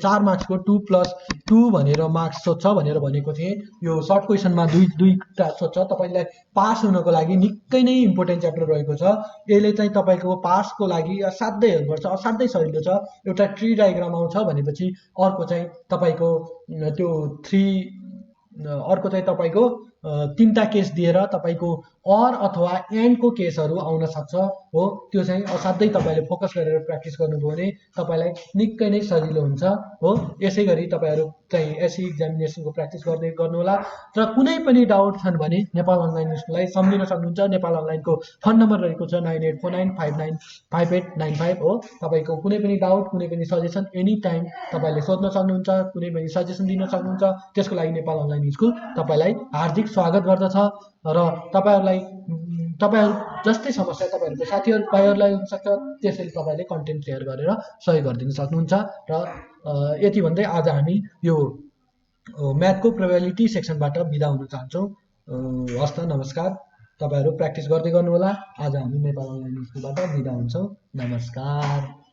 4 मार्क्सको 2+2 भनेर मार्क्स सोध्छ भनेर भनेको थिएँ। यो सर्ट क्वेसनमा दुईटा सोध्छ। तपाईँलाई पास हुनको लागि निकै नै इम्पोर्टेन्ट च्याप्टर रहेको छ। यसले चाहिँ तपाईँको पासको लागि असाध्यै हेल्प गर्छ, असाध्यै सजिलो छ। एउटा ट्री डायग्राम आउँछ भनेपछि अर्को चाहिँ तपाईँको त्यो अर्को चाहिँ तपाईँको 3टा केस दिएर तपाईँको अर अथवा एन्डको केसहरू आउन सक्छ हो। त्यो चाहिँ असाध्यै तपाईँले फोकस गरेर प्र्याक्टिस गर्नुभयो भने तपाईँलाई निकै नै सजिलो हुन्छ हो। यसै गरी तपाईँहरू चाहिँ एसई एक्जामिनेसनको प्र्याक्टिस गर्दै गर्नुहोला। र कुनै पनि डाउट छन् भने नेपाल अनलाइन स्कुललाई सम्झिन सक्नुहुन्छ। नेपाल अनलाइनको फोन नम्बर रहेको छ 9849595895 हो। तपाईँको कुनै पनि डाउट, कुनै पनि सजेसन एनी टाइम तपाईँले सोध्न सक्नुहुन्छ, कुनै पनि सजेसन दिन सक्नुहुन्छ। त्यसको लागि नेपाल अनलाइन स्कुल तपाईँलाई हार्दिक स्वागत गर्दछ। र तपाईँहरू जस्तै समस्या तपाईँहरूको साथीभाइहरूलाई हुनसक्छ, त्यसैले तपाईँले कन्टेन्ट सेयर गरेर सहयोग गरिदिन सक्नुहुन्छ। र यति भन्दै आज हामी यो म्याथको प्रोबेबिलिटी सेक्सनबाट बिदा हुन चाहन्छौँ। हस् त, नमस्कार। तपाईँहरू प्र्याक्टिस गर्दै गर्नुहोला। आज हामी नेपाल अनलाइन स्कुलबाट बिदा हुन्छौँ। नमस्कार।